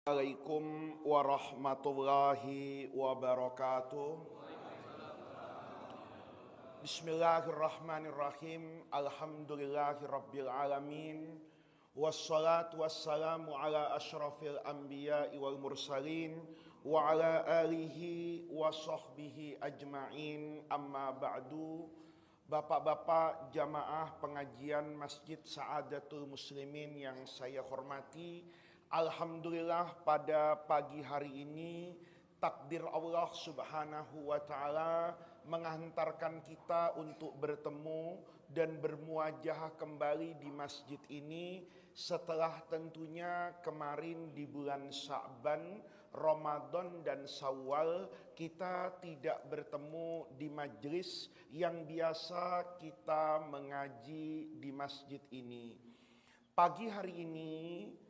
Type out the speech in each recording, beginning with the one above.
Assalamualaikum warahmatullahi wabarakatuh. Bismillahirrahmanirrahim. Alhamdulillahirabbil alamin. Wassalatu wassalamu ala asyrafil anbiya'i wal mursalin wa ala alihi wa sahbihi ajma'in. Amma ba'du. Bapak-bapak jamaah pengajian Masjid Sa'adatul Muslimin yang saya hormati, alhamdulillah pada pagi hari ini takdir Allah Subhanahu wa taala menghantarkan kita untuk bertemu dan bermuajah kembali di masjid ini setelah tentunya kemarin di bulan Sya'ban, Ramadan dan Syawal kita tidak bertemu di majlis yang biasa kita mengaji di masjid ini. Pagi hari ini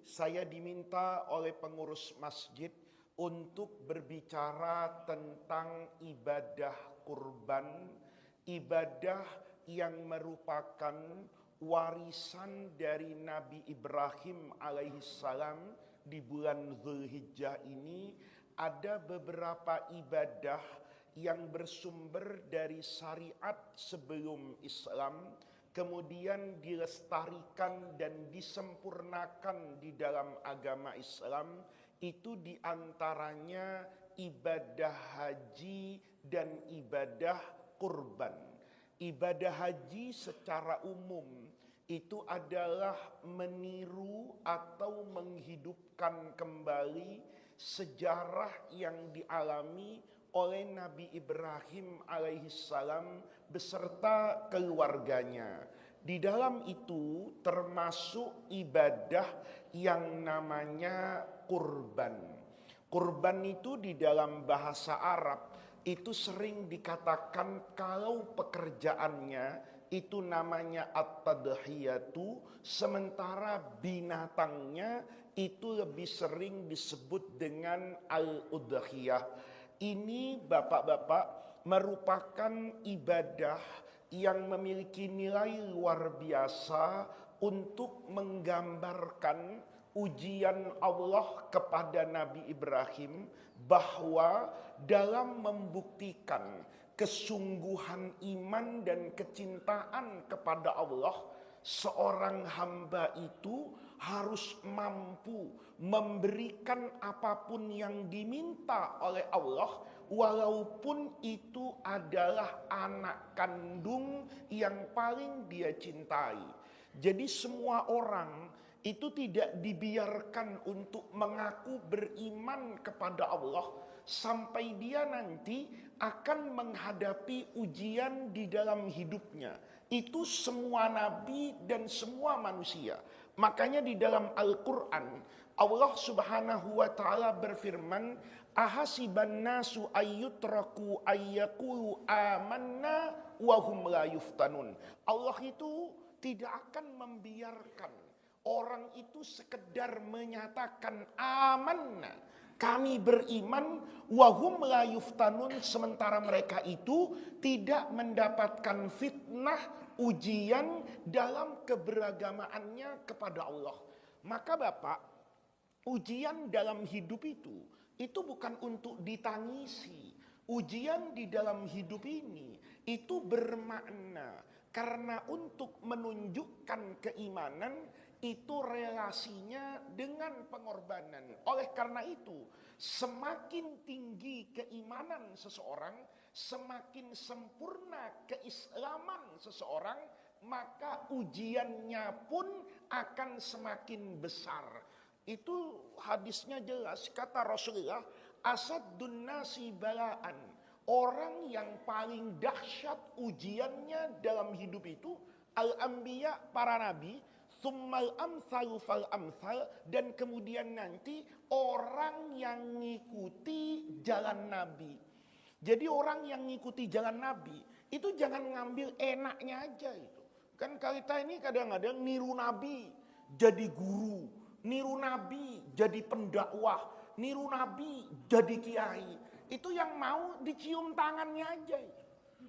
saya diminta oleh pengurus masjid untuk berbicara tentang ibadah kurban, ibadah yang merupakan warisan dari Nabi Ibrahim alaihissalam. Di bulan Dzulhijjah ini ada beberapa ibadah yang bersumber dari syariat sebelum Islam, kemudian dilestarikan dan disempurnakan di dalam agama Islam. Itu diantaranya ibadah haji dan ibadah kurban. Ibadah haji secara umum itu adalah meniru atau menghidupkan kembali sejarah yang dialami oleh Nabi Ibrahim alaihissalam beserta keluarganya. Di dalam itu termasuk ibadah yang namanya kurban. Kurban itu di dalam bahasa Arab itu sering dikatakan kalau pekerjaannya itu namanya at-tadhiyatu, sementara binatangnya itu lebih sering disebut dengan al-udhiyah. Ini bapak-bapak merupakan ibadah yang memiliki nilai luar biasa untuk menggambarkan ujian Allah kepada Nabi Ibrahim bahwa dalam membuktikan kesungguhan iman dan kecintaan kepada Allah, seorang hamba itu harus mampu memberikan apapun yang diminta oleh Allah, walaupun itu adalah anak kandung yang paling dia cintai. Jadi semua orang itu tidak dibiarkan untuk mengaku beriman kepada Allah sampai dia nanti akan menghadapi ujian di dalam hidupnya. Itu semua nabi dan semua manusia. Makanya di dalam Al-Quran Allah Subhanahu wa ta'ala berfirman, ahasiban nasu ayyutraku ayyakulu amanna wahum la yuftanun. Allah itu tidak akan membiarkan orang itu sekedar menyatakan amanna, kami beriman, wahum la yuftanun, sementara mereka itu tidak mendapatkan fitnah, ujian dalam keberagamaannya kepada Allah. Maka Bapak, ujian dalam hidup itu bukan untuk ditangisi. Ujian di dalam hidup ini itu bermakna karena untuk menunjukkan keimanan itu relasinya dengan pengorbanan. Oleh karena itu, semakin tinggi keimanan seseorang, semakin sempurna keislaman seseorang, maka ujiannya pun akan semakin besar. Itu hadisnya jelas, kata Rasulullah, asaddun nasi balaan. Orang yang paling dahsyat ujiannya dalam hidup itu al-anbiya, para nabi, tsummal amsalu fal amsal, dan kemudian nanti orang yang ngikuti jalan Nabi. Jadi orang yang ngikuti jalan Nabi itu jangan ngambil enaknya aja itu. Kan kita ini kadang-kadang niru Nabi jadi guru, niru Nabi jadi pendakwah, niru Nabi jadi kiai. Itu yang mau dicium tangannya aja itu.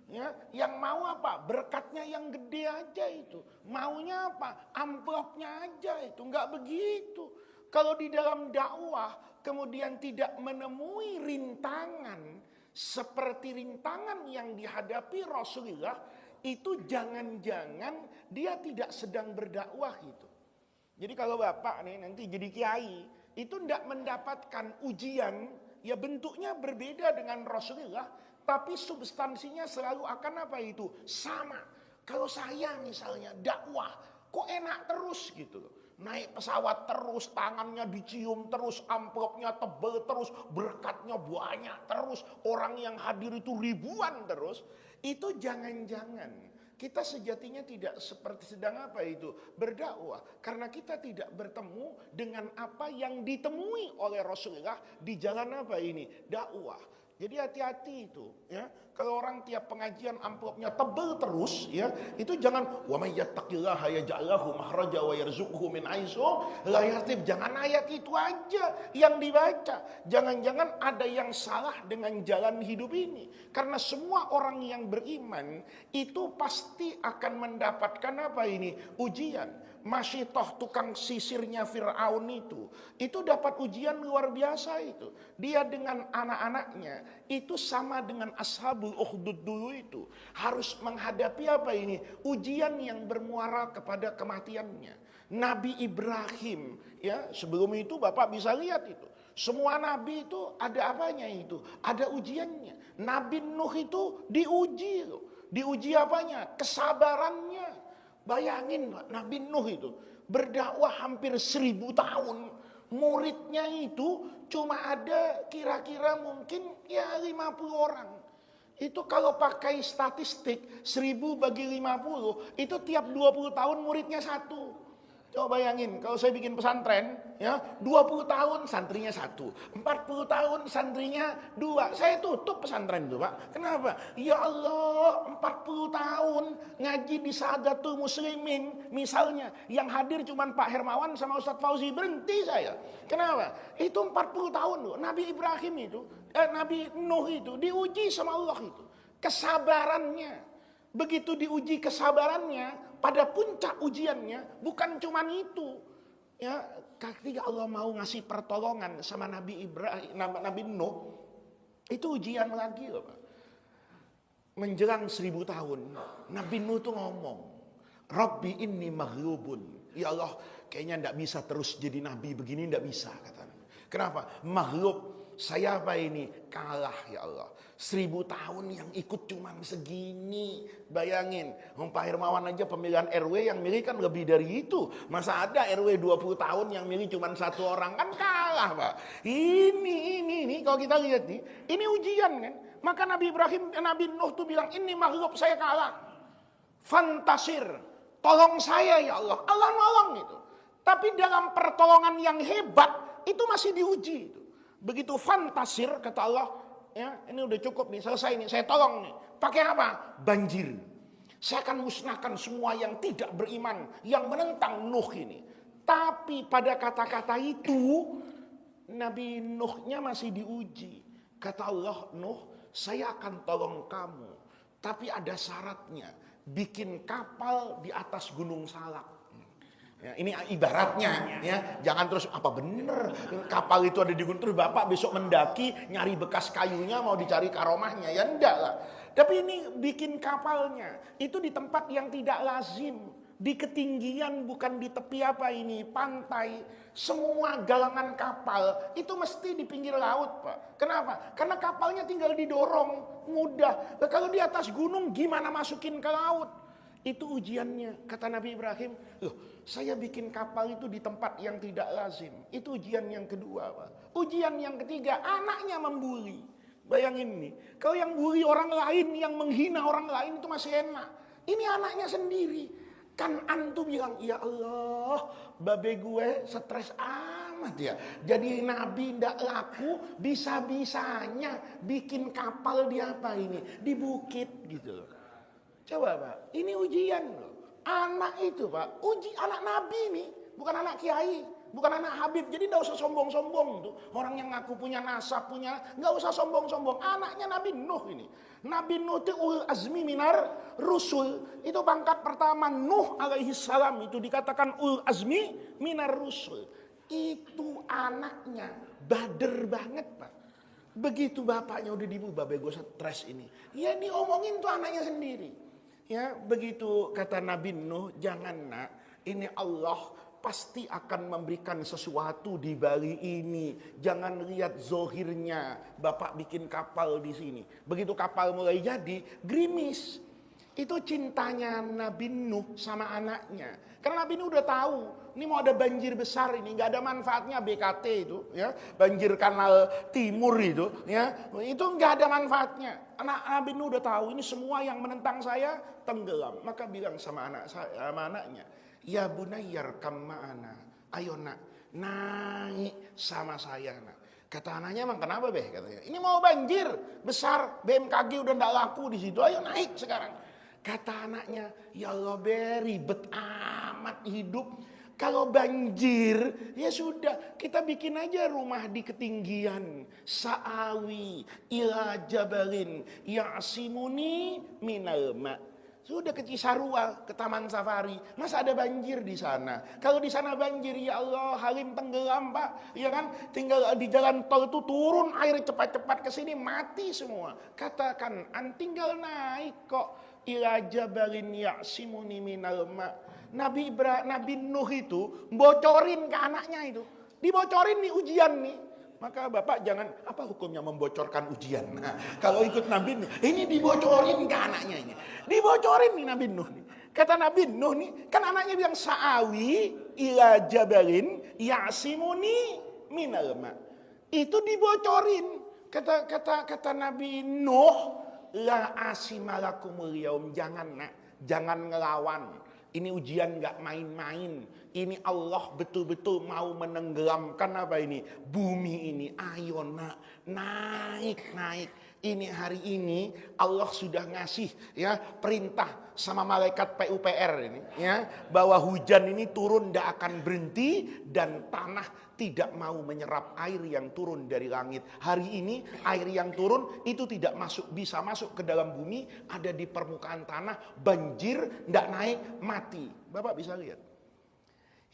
Ya, yang mau apa? Berkatnya yang gede aja itu. Maunya apa? Amplopnya aja itu. Enggak begitu. Kalau di dalam dakwah, kemudian tidak menemui rintangan seperti rintangan yang dihadapi Rasulullah, itu jangan-jangan dia tidak sedang berdakwah gitu. Jadi kalau bapak nih nanti jadi kiai, itu tidak mendapatkan ujian, ya bentuknya berbeda dengan Rasulullah, tapi substansinya selalu akan apa itu? Sama. Kalau saya misalnya dakwah, kok enak terus gitu loh. Naik pesawat terus, tangannya dicium terus, amplopnya tebel terus, berkatnya banyak terus, orang yang hadir itu ribuan terus. Itu jangan-jangan kita sejatinya tidak seperti sedang apa itu? Berdakwah. Karena kita tidak bertemu dengan apa yang ditemui oleh Rasulullah di jalan apa ini? Dakwah. Jadi hati-hati itu, ya. Kalau orang tiap pengajian amplopnya tebel terus, ya, itu jangan wa may yattaqillaha yaj'al lahu makhraja wa yarzuqhu min haitsu la yahtasib. Jangan ayat itu aja yang dibaca. Jangan-jangan ada yang salah dengan jalan hidup ini. Karena semua orang yang beriman itu pasti akan mendapatkan apa ini? Ujian. Masih toh tukang sisirnya Fir'aun itu dapat ujian luar biasa itu. Dia dengan anak-anaknya itu sama dengan ashabul ukhdud dulu itu, harus menghadapi apa ini? Ujian yang bermuara kepada kematiannya. Nabi Ibrahim, ya, sebelum itu Bapak bisa lihat itu. Semua nabi itu ada apanya itu? Ada ujiannya. Nabi Nuh itu diuji loh. Diuji apanya? Kesabarannya. Bayangin Nabi Nuh itu berdakwah hampir 1000 tahun. Muridnya itu cuma ada kira-kira mungkin ya 50 orang. Itu kalau pakai statistik 1000 bagi 50, itu tiap 20 tahun muridnya satu. Coba bayangin kalau saya bikin pesantren, ya 20 tahun santrinya 1, 40 tahun santrinya 2. Saya tutup pesantren itu, Pak. Kenapa? Ya Allah, 40 tahun ngaji di Saadatul Muslimin misalnya, yang hadir cuma Pak Hermawan sama Ustadz Fauzi, berhenti saya. Kenapa? Itu 40 tahun loh. Nabi Ibrahim itu, Nabi Nuh itu diuji sama Allah itu. Kesabarannya. Begitu diuji kesabarannya, pada puncak ujiannya bukan cuma itu, ya, ketika Allah mau ngasih pertolongan sama Nabi Ibrahim, Nabi Nuh, itu ujian lagi loh, Pak. Menjelang 1000 tahun, Nabi Nuh tuh ngomong, Rabbi inni maghlubun. Ya Allah, kayaknya ndak bisa terus jadi nabi begini, ndak bisa katanya. Kenapa? Maghlub. Saya apa ini? Kalah ya Allah. 1000 tahun yang ikut cuma segini. Bayangin, Pak Hermawan aja pemilihan RW yang milih kan lebih dari itu. Masa ada RW 20 tahun yang milih cuma 1 orang? Kan kalah, Pak. Ini kalau kita lihat nih, ini ujian kan. Maka Nabi Ibrahim, Nabi Nuh tuh bilang, ini makhluk saya kalah. Fantasir, tolong saya ya Allah. Allah nolong itu. Tapi dalam pertolongan yang hebat, itu masih diuji itu. Begitu fantasir kata Allah, ya ini udah cukup nih, selesai nih, saya tolong nih. Pakai apa? Banjir. Saya akan musnahkan semua yang tidak beriman, yang menentang Nuh ini. Tapi pada kata-kata itu, Nabi Nuhnya masih diuji. Kata Allah, Nuh, saya akan tolong kamu. Tapi ada syaratnya, bikin kapal di atas gunung Salak. Ya, ini ibaratnya, ya, jangan terus apa bener kapal itu ada di gunung terus Bapak besok mendaki nyari bekas kayunya mau dicari karomahnya, ya enggak lah. Tapi ini bikin kapalnya itu di tempat yang tidak lazim, di ketinggian, bukan di tepi apa ini pantai. Semua galangan kapal itu mesti di pinggir laut, Pak. Kenapa? Karena kapalnya tinggal didorong mudah. Nah, kalau di atas gunung gimana masukin ke laut? Itu ujiannya. Kata Nabi Ibrahim, loh, saya bikin kapal itu di tempat yang tidak lazim. Itu ujian yang kedua, Pak. Ujian yang ketiga, anaknya membuli. Bayangin nih, kalau yang bully orang lain, yang menghina orang lain itu masih enak. Ini anaknya sendiri. Kan antum bilang, ya Allah, babe gue stres amat ya. Jadi Nabi ndak laku, bisa-bisanya bikin kapal di apa ini? Di bukit gitu loh. Coba Pak, ini ujian loh. Anak itu Pak, uji anak Nabi ini, bukan anak kiai, bukan anak Habib. Jadi nggak usah sombong-sombong tuh. Orang yang ngaku punya nasab, nggak usah sombong-sombong. Anaknya Nabi Nuh ini. Nabi Nuh itu ulul azmi minar rusul. Itu pangkat pertama Nuh alaihi salam itu dikatakan ulul azmi minar rusul. Itu anaknya bader banget Pak. Begitu bapaknya udah dibunuh, babe gue stres ini. Ya diomongin tuh anaknya sendiri. Ya begitu kata Nabi Nuh, jangan nak, ini Allah pasti akan memberikan sesuatu di balik ini. Jangan lihat zohirnya, bapak bikin kapal di sini. Begitu kapal mulai jadi, gerimis. Itu cintanya Nabi Nuh sama anaknya. Karena Nabi Nuh udah tahu, ini mau ada banjir besar ini, nggak ada manfaatnya BKT itu, ya banjir kanal timur itu, ya itu nggak ada manfaatnya. Anak Nabi Nuh udah tahu ini semua yang menentang saya tenggelam. Maka bilang sama anaknya, ya bunayyar kam ma'ana, ayo nak naik sama saya nak. Kata anaknya, emang kenapa beh? Katanya, ini mau banjir besar, BMKG udah nggak laku di situ, ayo naik sekarang. Kata anaknya, ya Allah be, ribet amat hidup. Kalau banjir, ya sudah, kita bikin aja rumah di ketinggian. Sa'awi ila jabalin ya'simuni minal ma'. Sudah ke Cisarua, ke Taman Safari. Masa ada banjir di sana? Kalau di sana banjir, ya Allah, Halim tenggelam Pak. Ya kan? Tinggal di jalan tol itu turun air cepat-cepat ke sini, mati semua. Katakan, tinggal naik kok. Ila jabalin ya'simuni minal ma'. Nabi Nuh itu bocorin ke anaknya itu. Dibocorin nih ujian nih. Maka bapak jangan, apa hukumnya membocorkan ujian? Nah, kalau ikut Nabi Nuh, ini dibocorin ke anaknya ini. Dibocorin nih Nabi Nuh nih. Kata Nabi Nuh nih, kan anaknya bilang sa'awi ila jabalin ya'simuni minal ma'. Itu dibocorin. Kata Nabi Nuh, la asimalakumul yaum, jangan nak, jangan ngelawan. Ini ujian gak main-main. Ini Allah betul-betul mau menenggelamkan apa ini? Bumi ini. Ayo nak, naik. Ini hari ini Allah sudah ngasih ya perintah sama malaikat PUPR ini ya, bahwa hujan ini turun tidak akan berhenti dan tanah tidak mau menyerap air yang turun dari langit. Hari ini air yang turun itu tidak bisa masuk ke dalam bumi, ada di permukaan tanah, banjir, tidak naik, mati. Bapak bisa lihat.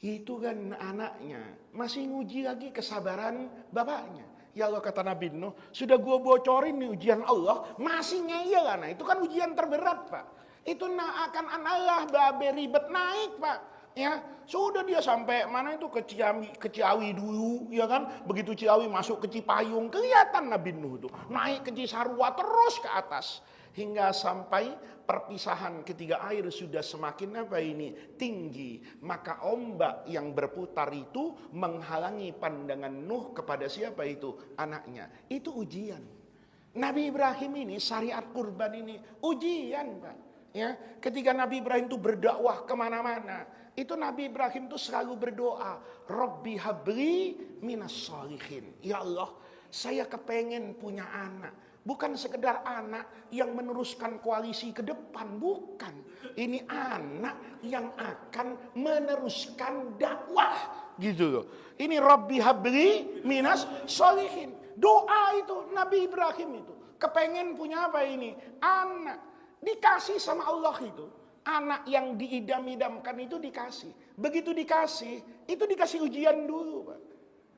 Itu kan anaknya masih nguji lagi kesabaran bapaknya. Ya Allah, kata Nabi Nuh, sudah gue bocorin nih ujian Allah, masih ngeyel anak. Itu kan ujian terberat Pak. Itu akan Allah babe ribet naik Pak. Ya, sudah dia sampai mana itu ke Ciawi dulu, ya kan? Begitu Ciawi masuk ke Cipayung, kelihatan Nabi Nuh itu naik ke Cisarua terus ke atas. Hingga sampai perpisahan ketika air sudah semakin tinggi. Maka ombak yang berputar itu menghalangi pandangan Nuh kepada siapa itu? Anaknya. Itu ujian. Nabi Ibrahim ini, syariat kurban ini ujian Pak. Ya, ketika Nabi Ibrahim itu berdakwah kemana-mana, itu Nabi Ibrahim itu selalu berdoa, Rabbi habli minas sholihin. Ya Allah, saya kepengen punya anak. Bukan sekedar anak yang meneruskan koalisi ke depan, bukan. Ini anak yang akan meneruskan dakwah, gitu loh. Ini Rabbi habli minas sholihin. Doa itu Nabi Ibrahim itu kepengen punya apa ini? Anak. Dikasih sama Allah itu. Anak yang diidam-idamkan itu dikasih. Begitu dikasih, itu dikasih ujian dulu Pak.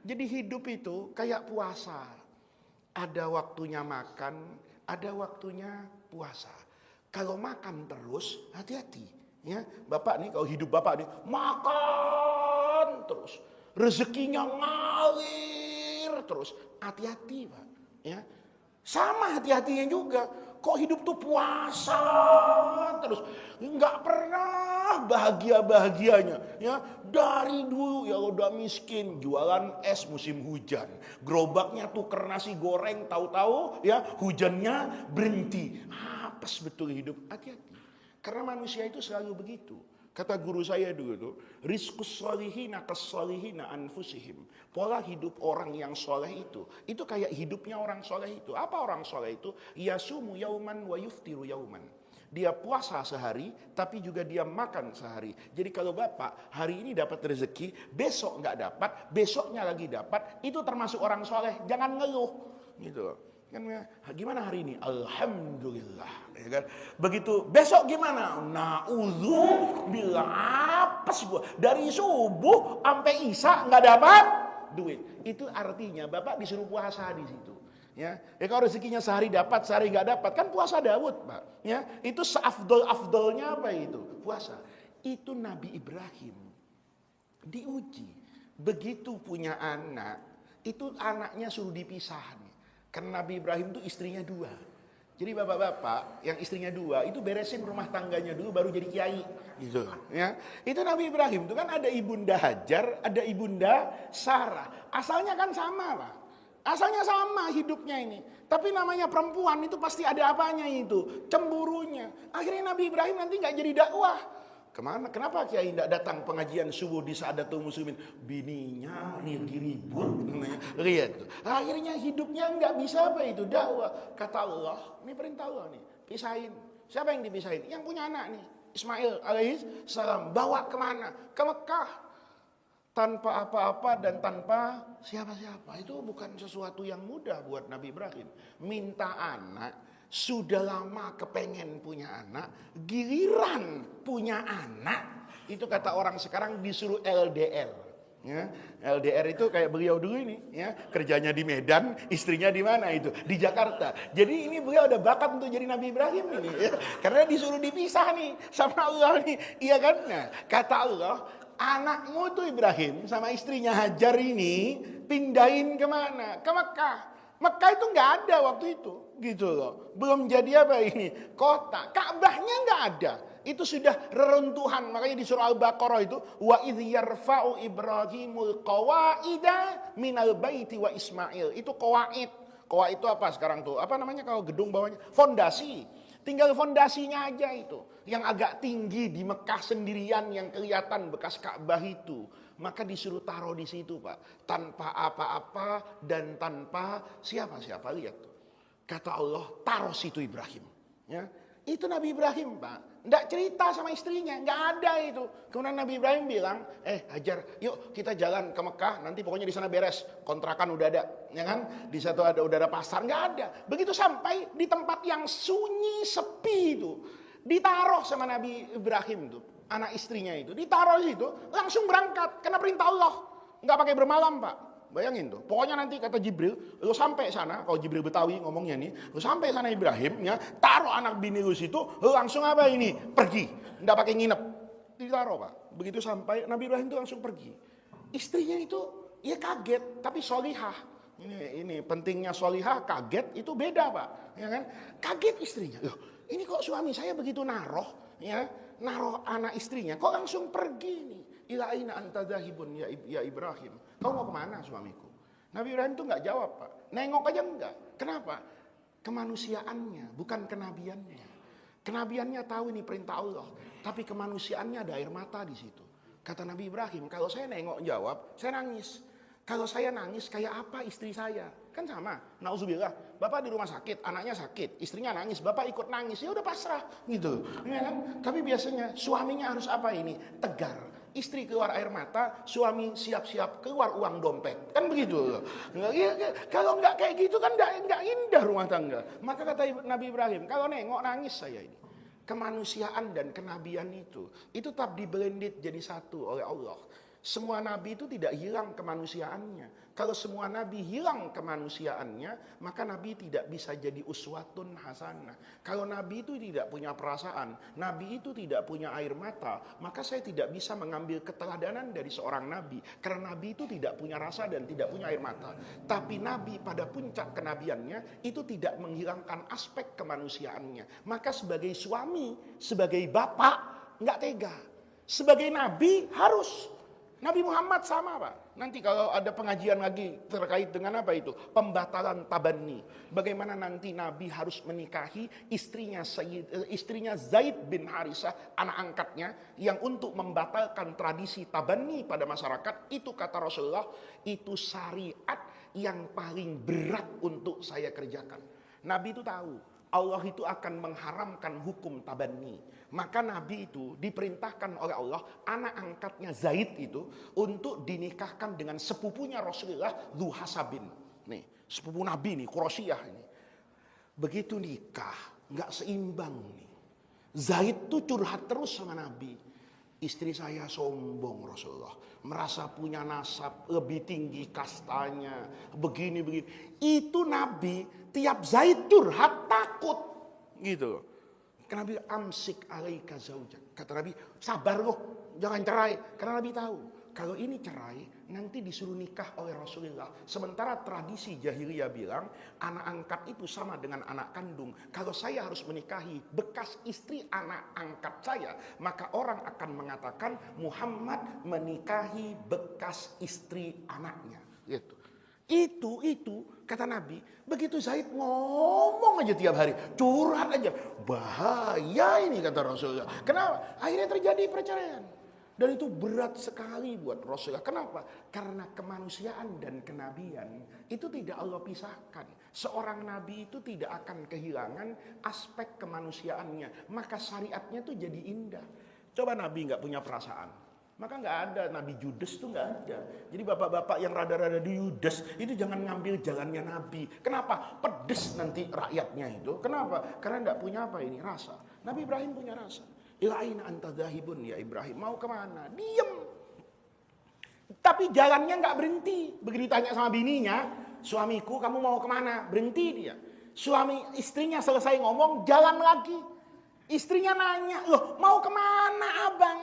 Jadi hidup itu kayak puasa. Ada waktunya makan, ada waktunya puasa. Kalau makan terus, hati-hati. Ya, Bapak nih, kalau hidup Bapak nih, makan terus. Rezekinya ngalir terus. Hati-hati Pak. Ya. Sama hati-hatinya juga. Kok hidup tuh puasa terus, nggak pernah bahagia-bahagianya. Ya, dari dulu ya udah miskin, jualan es musim hujan, gerobaknya tuker nasi goreng, tahu-tahu ya hujannya berhenti. Apes betul hidup. Hati-hati, karena manusia itu selalu begitu. Kata guru saya dulu tuh, rizqus sholihina kas-sholihina anfusihim. Pola hidup orang yang soleh itu kayak hidupnya orang soleh itu. Apa orang soleh itu? Yasumu yauman wa yuftiru yauman. Dia puasa sehari, tapi juga dia makan sehari. Jadi kalau Bapak hari ini dapat rezeki, besok nggak dapat, besoknya lagi dapat, itu termasuk orang soleh. Jangan ngeluh, gitu loh. Kan gimana hari ini? Alhamdulillah, ya kan? Begitu besok gimana? Na'udzubillah, apes gua dari subuh sampai isya nggak dapat duit. Itu artinya Bapak disuruh puasa di situ. Ya, kalau rezekinya sehari dapat, sehari nggak dapat, kan puasa Daud, Pak. Ya, itu seafdol-afdolnya apa itu? Puasa. Itu Nabi Ibrahim diuji. Begitu punya anak, itu anaknya suruh dipisah nih. Karena Nabi Ibrahim itu istrinya 2. Jadi bapak-bapak yang istrinya 2 itu beresin rumah tangganya dulu baru jadi kiai gitu ya. Itu Nabi Ibrahim itu kan ada ibunda Hajar, ada ibunda Sarah. Asalnya kan sama, Pak. Asalnya sama hidupnya ini. Tapi namanya perempuan itu pasti ada apanya itu, cemburunya. Akhirnya Nabi Ibrahim nanti nggak jadi dakwah. Kemana? Kenapa Kiai tidak datang pengajian subuh di Saadatul Muslimin? Bininya ribut. Lihat tuh. Akhirnya hidupnya nggak bisa apa itu dakwah. Kata Allah, ini perintah Allah nih, pisahin. Siapa yang dipisahin? Yang punya anak nih, Ismail alaihissalam. Bawa kemana? Ke Mekah. Tanpa apa-apa dan tanpa siapa-siapa. Itu bukan sesuatu yang mudah buat Nabi Ibrahim. Minta anak. Sudah lama kepengen punya anak, giliran punya anak, itu kata orang sekarang disuruh LDR. Ya, LDR itu kayak beliau dulu ini, ya, kerjanya di Medan, istrinya di mana itu? Di Jakarta. Jadi ini beliau ada bakat untuk jadi Nabi Ibrahim ini, ya, karena disuruh dipisah nih sama Allah nih, iya kan? Nah, kata Allah, anakmu tuh Ibrahim sama istrinya Hajar ini pindahin kemana? Ke Mekah. Mekah itu nggak ada waktu itu, gitu loh. Belum jadi apa ini kota, Ka'bahnya nggak ada. Itu sudah reruntuhan. Makanya di surah Al-Baqarah itu wa idh yarfa'u Ibrahimul qawaida minal baiti wa Ismail. Itu qawaid. Qawaid itu apa sekarang tuh? Apa namanya kalau gedung bawahnya? Fondasi. Tinggal fondasinya aja itu. Yang agak tinggi di Mekah sendirian yang kelihatan bekas Ka'bah itu. Maka disuruh taruh di situ, Pak. Tanpa apa-apa dan tanpa siapa-siapa. Lihat tuh. Kata Allah, taruh situ Ibrahim. Ya. Itu Nabi Ibrahim, Pak. Nggak cerita sama istrinya, nggak ada itu. Kemudian Nabi Ibrahim bilang, Hajar, yuk kita jalan ke Mekah, nanti pokoknya di sana beres, kontrakan udah ada, ya kan? Di satu udah ada pasar, nggak ada. Begitu sampai di tempat yang sunyi, sepi itu, ditaruh sama Nabi Ibrahim itu, anak istrinya itu, ditaruh di situ, langsung berangkat, karena perintah Allah, nggak pakai bermalam, Pak. Bayangin tuh, pokoknya nanti kata Jibril, lu sampai sana, kalau Jibril Betawi ngomongnya nih, lu sampai sana Ibrahim, ya, taruh anak bini lu situ, lu langsung apa ini? Pergi, nggak pakai nginep, ditaruh, Pak. Begitu sampai Nabi Ibrahim itu langsung pergi. Istrinya itu, ya kaget, tapi solihah. Ini pentingnya solihah, kaget itu beda, Pak, ya kan? Kaget istrinya, loh, ini kok suami saya begitu naruh, ya, naruh anak istrinya, kok langsung pergi nih? Ila aina anta dzahibun ya Ibrahim. Kau mau kemana suamiku? Nabi Ibrahim itu nggak jawab, Pak. Nengok aja enggak. Kenapa? Kemanusiaannya, bukan kenabiannya. Kenabiannya tahu ini perintah Allah, tapi kemanusiaannya ada air mata di situ. Kata Nabi Ibrahim, kalau saya nengok jawab, saya nangis. Kalau saya nangis kayak apa istri saya? Kan sama. Nauzubillah. Bapak di rumah sakit, anaknya sakit, istrinya nangis, bapak ikut nangis, ya udah pasrah gitu. Ya kan? Tapi biasanya suaminya harus apa ini? Tegar. Istri keluar air mata, suami siap-siap keluar uang dompet. Kan begitu. Kalau nggak kayak gitu kan nggak indah rumah tangga. Maka kata Nabi Ibrahim, kalau nengok nangis saya ini. Kemanusiaan dan kenabian itu tetap diblended jadi satu oleh Allah. Semua nabi itu tidak hilang kemanusiaannya. Kalau semua nabi hilang kemanusiaannya, maka nabi tidak bisa jadi uswatun hasanah. Kalau nabi itu tidak punya perasaan, nabi itu tidak punya air mata, maka saya tidak bisa mengambil keteladanan dari seorang nabi. Karena nabi itu tidak punya rasa dan tidak punya air mata. Tapi nabi pada puncak kenabiannya itu tidak menghilangkan aspek kemanusiaannya. Maka sebagai suami, sebagai bapak, nggak tega. Sebagai nabi harus. Nabi Muhammad sama, Pak. Nanti kalau ada pengajian lagi terkait dengan apa itu? Pembatalan tabanni. Bagaimana nanti Nabi harus menikahi istrinya Zaid bin Harisah, anak angkatnya, yang untuk membatalkan tradisi tabanni pada masyarakat. Itu kata Rasulullah, itu syariat yang paling berat untuk saya kerjakan. Nabi itu tahu, Allah itu akan mengharamkan hukum tabanni. Maka Nabi itu diperintahkan oleh Allah, anak angkatnya Zaid itu untuk dinikahkan dengan sepupunya Rasulullah, Dzu Hasabin. Nih, sepupu Nabi nih, Quraisyah ini. Begitu nikah, nggak seimbang nih. Zaid tuh curhat terus sama Nabi. Istri saya sombong Rasulullah, merasa punya nasab lebih tinggi kastanya, begini. Itu Nabi tiap Zaid curhat takut, gitu. Karena Nabi amsik alaika zaujak. Kata Nabi, sabar loh, jangan cerai. Karena Nabi tahu, kalau ini cerai nanti disuruh nikah oleh Rasulullah. Sementara tradisi jahiliyah bilang anak angkat itu sama dengan anak kandung. Kalau saya harus menikahi bekas istri anak angkat saya, maka orang akan mengatakan Muhammad menikahi bekas istri anaknya. Gitu. Itu kata Nabi, begitu Zaid ngomong aja tiap hari, curhat aja, bahaya ini kata Rasulullah. Kenapa? Akhirnya terjadi perceraian. Dan itu berat sekali buat Rasulullah. Kenapa? Karena kemanusiaan dan kenabian itu tidak Allah pisahkan. Seorang nabi itu tidak akan kehilangan aspek kemanusiaannya. Maka syariatnya tuh jadi indah. Coba nabi nggak punya perasaan, maka nggak ada Nabi Judes tuh nggak ada. Jadi bapak-bapak yang rada-rada di Judes itu jangan ngambil jalannya Nabi. Kenapa? Pedes nanti rakyatnya itu. Kenapa? Karena nggak punya apa ini rasa. Nabi Ibrahim punya rasa. Ilaina anta dzahibun ya Ibrahim, mau kemana? Diem. Tapi jalannya nggak berhenti. Begitu ditanya sama bininya, suamiku kamu mau kemana? Berhenti dia. Istrinya selesai ngomong, jalan lagi. Istrinya nanya, loh mau kemana abang?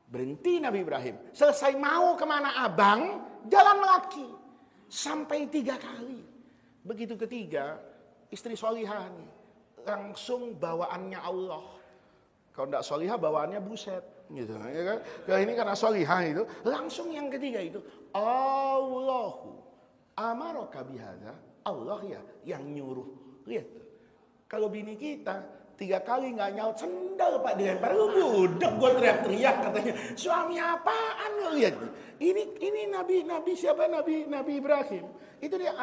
Berhenti Nabi Ibrahim. Selesai mau kemana abang, jalan lagi. Sampai 3 kali. Begitu ketiga, istri solihah nih. Langsung bawaannya Allah. Kalau tidak solihah bawaannya buset. Gitu, ya kan? Kalau ini karena solihah itu. Langsung yang ketiga itu. Allahu amaraka bihadza. Allah ya yang nyuruh. Lihat. Kalau bini kita 3 kali nggak nyaut sendal Pak dilempar budek, gue teriak-teriak katanya suami apaan lo lihat ini nabi siapa nabi Ibrahim itu dia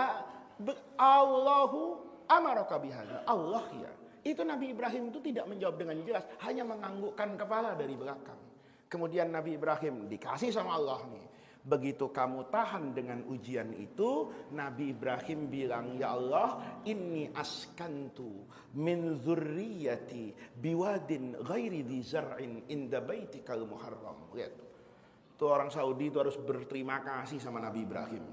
Allahu amaraka bihadza Allah ya itu Nabi Ibrahim itu tidak menjawab dengan jelas, hanya menganggukkan kepala dari belakang. Kemudian Nabi Ibrahim dikasih sama Allah nih. Begitu kamu tahan dengan ujian itu, Nabi Ibrahim bilang, ya Allah, inni askantu min dzurriyyati biwadin ghairi dzi zar'in inda baitikal muharram. Lihat. Tuh orang Saudi itu harus berterima kasih sama Nabi Ibrahim.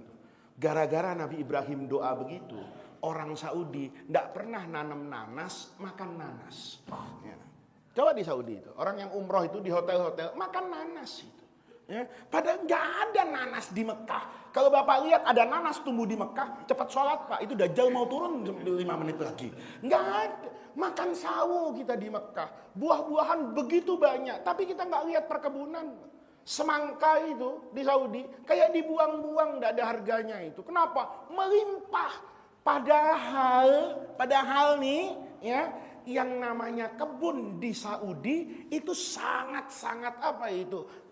Gara-gara Nabi Ibrahim doa begitu, orang Saudi tidak pernah nanam nanas, makan nanas. Ya. Coba di Saudi itu, orang yang umroh itu di hotel-hotel makan nanas itu. Ya, padahal nggak ada nanas di Mekah. Kalau Bapak lihat ada nanas tumbuh di Mekah, cepat sholat Pak. Itu Dajjal mau turun 5 menit lagi. Nggak ada. Makan sawo kita di Mekah. Buah-buahan begitu banyak. Tapi kita nggak lihat perkebunan. Semangka itu di Saudi kayak dibuang-buang, nggak ada harganya itu. Kenapa? Melimpah. Padahal nih ya. Yang namanya kebun di Saudi itu sangat-sangat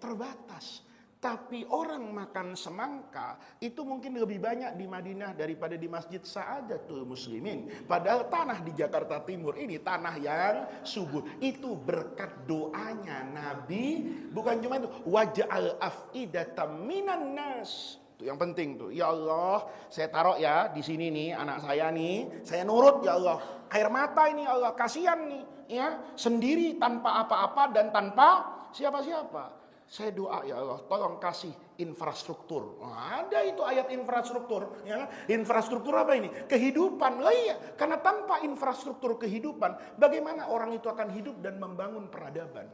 terbatas. Tapi orang makan semangka itu mungkin lebih banyak di Madinah daripada di Masjid Sa'adatul Muslimin. Padahal tanah di Jakarta Timur ini tanah yang subur. Itu berkat doanya Nabi. Bukan cuma itu. Waja'al af'idatam minan nas. Itu yang penting tuh. Ya Allah, saya taruh ya di sini nih anak saya nih. Saya nurut ya Allah. Air mata ini ya Allah, kasihan nih ya, sendiri tanpa apa-apa dan tanpa siapa-siapa. Saya doa ya Allah, tolong kasih infrastruktur. Nah, ada itu ayat infrastruktur ya. Infrastruktur apa ini? Kehidupan. Lah iya, karena tanpa infrastruktur kehidupan, bagaimana orang itu akan hidup dan membangun peradaban?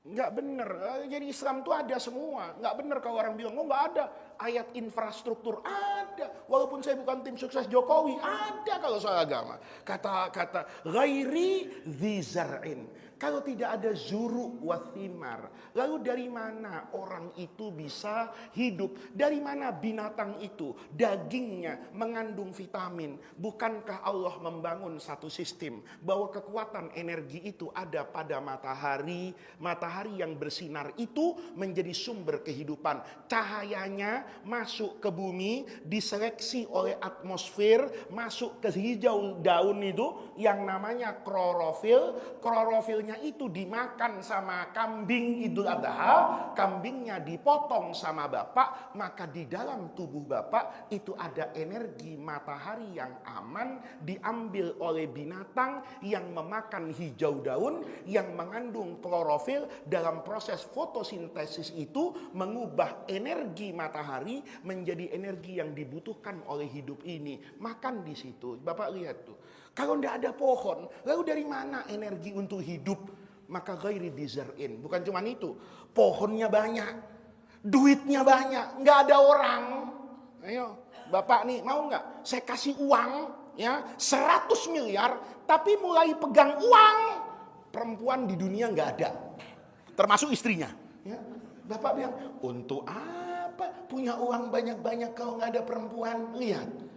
Enggak benar. Jadi Islam itu ada semua. Enggak benar kalau orang bilang, oh enggak ada ayat infrastruktur. Ada. Walaupun saya bukan tim sukses Jokowi, ada kalau soal agama. Kata ghairi dzi zar'in. Kalau tidak ada zuru wa thimar, lalu dari mana orang itu bisa hidup? Dari mana binatang itu dagingnya mengandung vitamin? Bukankah Allah membangun satu sistem bahwa kekuatan energi itu ada pada matahari? Matahari yang bersinar itu menjadi sumber kehidupan. Cahayanya masuk ke bumi, diseleksi oleh atmosfer, masuk ke hijau daun itu yang namanya klorofil. Klorofilnya anaknya itu dimakan sama kambing Idul Adha, kambingnya dipotong sama bapak, maka di dalam tubuh bapak itu ada energi matahari yang aman diambil oleh binatang yang memakan hijau daun yang mengandung klorofil. Dalam proses fotosintesis itu mengubah energi matahari menjadi energi yang dibutuhkan oleh hidup ini. Makan di situ. Bapak lihat tuh. Kalau tidak ada pohon, lalu dari mana energi untuk hidup? Maka ghairi dizar'in. Bukan cuma itu, pohonnya banyak, duitnya banyak, nggak ada orang. Ayo, bapak nih mau nggak? Saya kasih uang, ya 100 miliar, tapi mulai pegang uang, perempuan di dunia nggak ada, termasuk istrinya. Ya, bapak bilang, untuk apa punya uang banyak-banyak kalau nggak ada perempuan? Lihat.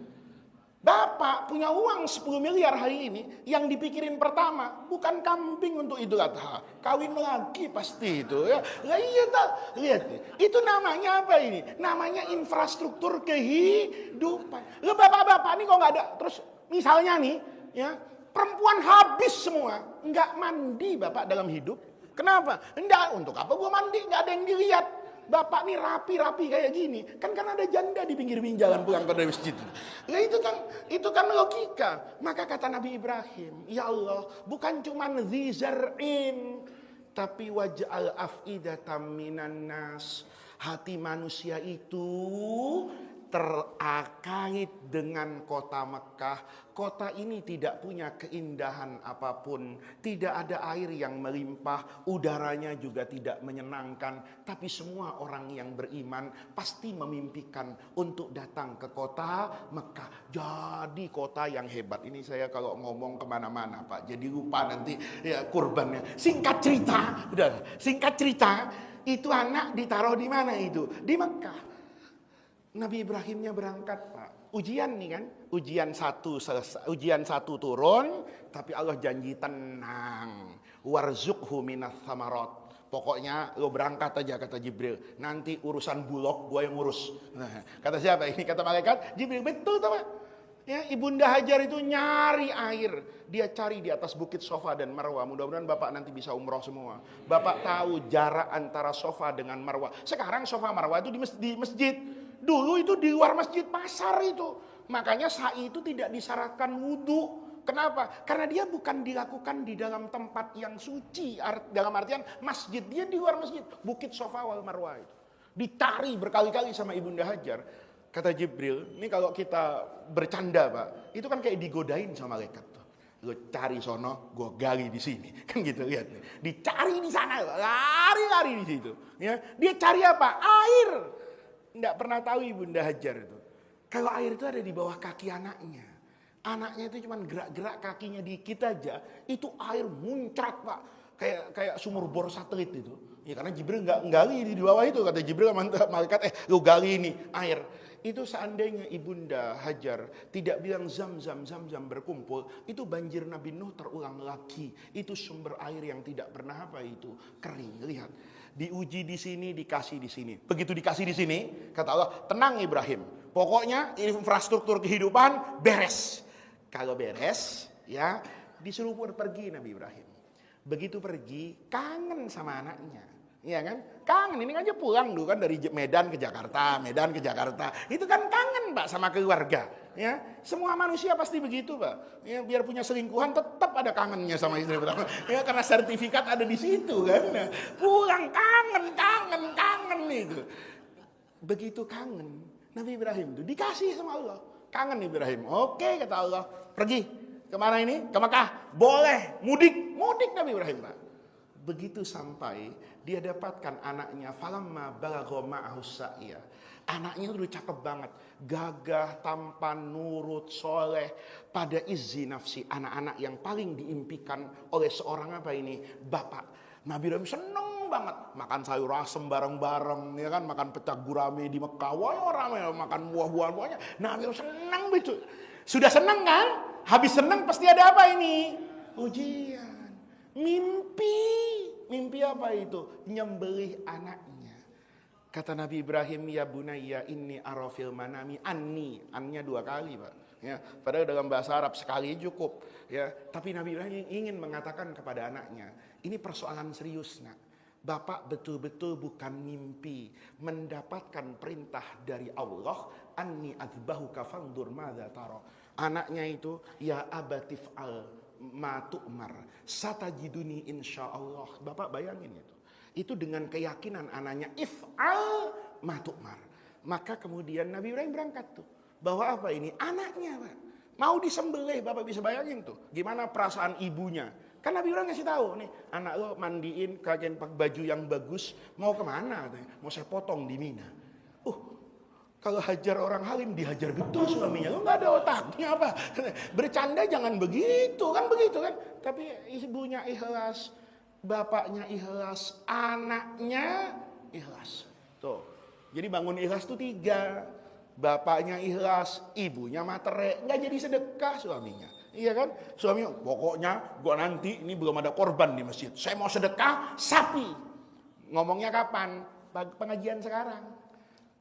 Bapak punya uang 10 miliar hari ini, yang dipikirin pertama bukan kambing untuk Idul Adha, kawin lagi pasti itu ya. Lah iya tak? Lihat nih. Itu namanya apa ini? Namanya infrastruktur kehidupan. Lah bapak-bapak nih kok nggak ada. Terus misalnya nih, ya, perempuan habis semua, nggak mandi bapak dalam hidup. Kenapa? Enggak, untuk apa gua mandi? Nggak ada yang dilihat. Bapak nih rapi-rapi kayak gini, kan ada janda di pinggir-pinggir jalan pulang dari masjid. Nah itu kan logika. Maka kata Nabi Ibrahim, ya Allah, bukan cuma dzar'in, tapi waj'al af'idatam minan nas. Hati manusia itu terkait dengan kota Mekah. Kota ini tidak punya keindahan apapun, tidak ada air yang melimpah, udaranya juga tidak menyenangkan, tapi semua orang yang beriman pasti memimpikan untuk datang ke kota Mekah. Jadi kota yang hebat. Ini saya kalau ngomong kemana-mana Pak, jadi lupa nanti ya kurbannya. Singkat cerita, itu anak ditaruh di mana itu? Di Mekah. Nabi Ibrahimnya berangkat Pak. Ujian nih kan, ujian satu turun, tapi Allah janji tenang. Warzuqhu minas samarat. Pokoknya lo berangkat aja kata Jibril. Nanti urusan bulog gue yang ngurus. Nah, kata siapa ini? Kata malaikat Jibril. Betul tuh Pak. Ya, Ibunda Hajar itu nyari air. Dia cari di atas bukit Sofa dan Marwah. Mudah-mudahan Bapak nanti bisa umroh semua. Bapak tahu jarak antara Sofa dengan Marwah. Sekarang Sofa Marwah itu di masjid. Dulu itu di luar masjid, pasar itu. Makanya sa'i itu tidak disyaratkan wudhu. Kenapa? Karena dia bukan dilakukan di dalam tempat yang suci. Dalam artian masjid, dia di luar masjid. Bukit Sofa wal Marwah itu. Dicari berkali-kali sama Ibunda Hajar. Kata Jibril, ini kalau kita bercanda Pak, itu kan kayak digodain sama malaikat tuh. Lo cari sono, gue gali di sini, kan gitu lihat. Dicari di sana, lari-lari di situ. Ya, dia cari apa? Air. Nggak pernah tahu Ibunda Hajar itu. Kalau air itu ada di bawah kaki anaknya. Anaknya itu cuma gerak-gerak kakinya dikit aja, itu air muncrat Pak. Kayak sumur bor satelit itu. Ya karena Jibril nggak gali di bawah itu, kata Jibril malaikat, lu gali ini air. Itu seandainya Ibunda Hajar tidak bilang zam berkumpul, itu banjir Nabi Nuh terulang lagi. Itu sumber air yang tidak pernah apa itu kering. Lihat, diuji di sini, dikasih di sini. Begitu dikasih di sini, kata Allah, tenang Ibrahim. Pokoknya infrastruktur kehidupan beres. Kalau beres, ya disuruh pergi Nabi Ibrahim. Begitu pergi, kangen sama anaknya. Iya kan? Kangen, ini aja pulang dulu kan dari Medan ke Jakarta. Itu kan kangen Pak sama keluarga. Ya, semua manusia pasti begitu Pak. Ya, biar punya selingkuhan tetap ada kangennya sama istri pertama. Ya, karena sertifikat ada di situ kan. Nah, pulang kangen itu. Begitu kangen, Nabi Ibrahim itu dikasih sama Allah. Kangen Ibrahim. Oke kata Allah, pergi. Kemana ini? Ke Mekah. Boleh, mudik Nabi Ibrahim Pak. Begitu sampai dia dapatkan anaknya, falamma balagha ma'ahu sa'ya. Anaknya itu udah cakep banget, gagah, tampan, nurut, soleh, pada izzi nafsi, anak-anak yang paling diimpikan oleh seorang apa ini? Bapak. Nabi Ibrahim seneng banget makan sayur asem bareng-bareng, ya kan, makan pecah gurame di Mekah, wah ramai makan buah-buahannya. Nabi Ibrahim seneng betul. Sudah seneng kan? Habis seneng pasti ada apa ini? Ujian. Mimpi apa itu? Nyembelih anaknya. Kata Nabi Ibrahim, ya bunayya inni arafil manami annya 2 kali Pak. Ya, padahal dalam bahasa Arab sekali cukup. Ya, tapi Nabi Ibrahim ingin mengatakan kepada anaknya, Ini persoalan serius, nak. Bapak betul-betul bukan mimpi mendapatkan perintah dari Allah, anni adzbahuka fandur madza tara. Anaknya itu, ya abatif al ma tu'mar satajiduni insyaallah. Bapak bayangin itu. Itu dengan keyakinan anaknya, if'al ma tu'mar. Maka kemudian Nabi Ibrahim berangkat tuh. Bawa apa ini? Anaknya, Pak. Mau disembelih, Bapak bisa bayangin tuh. Gimana perasaan ibunya. Kan Nabi Ibrahim ngasih tahu nih, anak lo mandiin, kajian pakai baju yang bagus, mau kemana? Mau saya potong di Mina. Kalau hajar orang halim, dihajar betul suaminya. Lo nggak ada otaknya apa? Bercanda jangan begitu kan, begitu kan? Tapi ibunya ikhlas, bapaknya ikhlas, anaknya ikhlas. Tuh, jadi bangun ikhlas tuh 3. Bapaknya ikhlas, ibunya materai, nggak jadi sedekah suaminya. Iya kan? Suaminya, pokoknya gua nanti ini belum ada korban di masjid. Saya mau sedekah sapi. Ngomongnya kapan? Pengajian sekarang.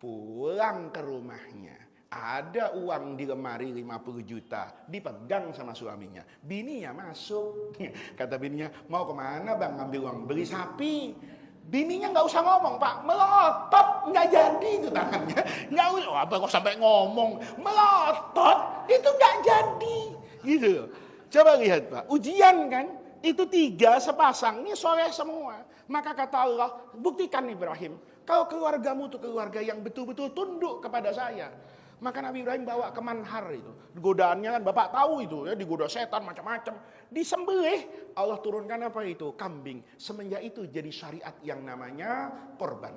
Pulang ke rumahnya. Ada uang di lemari 50 juta. Dipegang sama suaminya. Bininya masuk. Kata bininya, mau kemana bang? Ambil uang. Beli sapi. Bininya nggak usah ngomong, Pak, melotot, nggak jadi itu tangannya, nggak usah, apa kok sampai ngomong, melotot, itu nggak jadi, gitu. Coba lihat, Pak, ujian kan, itu 3 sepasang, ini soleh semua. Maka kata Allah, buktikan Ibrahim, kalau keluargamu itu keluarga yang betul-betul tunduk kepada saya. Maka Nabi Ibrahim bawa ke manhar itu. Godaannya kan Bapak tahu itu ya, digoda setan macam-macam. Disembelih, Allah turunkan apa itu? Kambing. Semenjak itu jadi syariat yang namanya korban.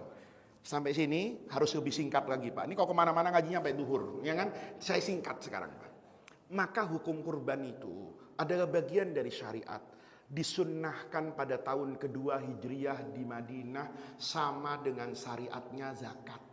Sampai sini harus lebih singkat lagi, Pak. Ini kalau kemana-mana ngajinya sampai duhur, ya kan? Saya singkat sekarang, Pak. Maka hukum kurban itu adalah bagian dari syariat. Disunnahkan pada tahun kedua Hijriyah di Madinah sama dengan syariatnya zakat.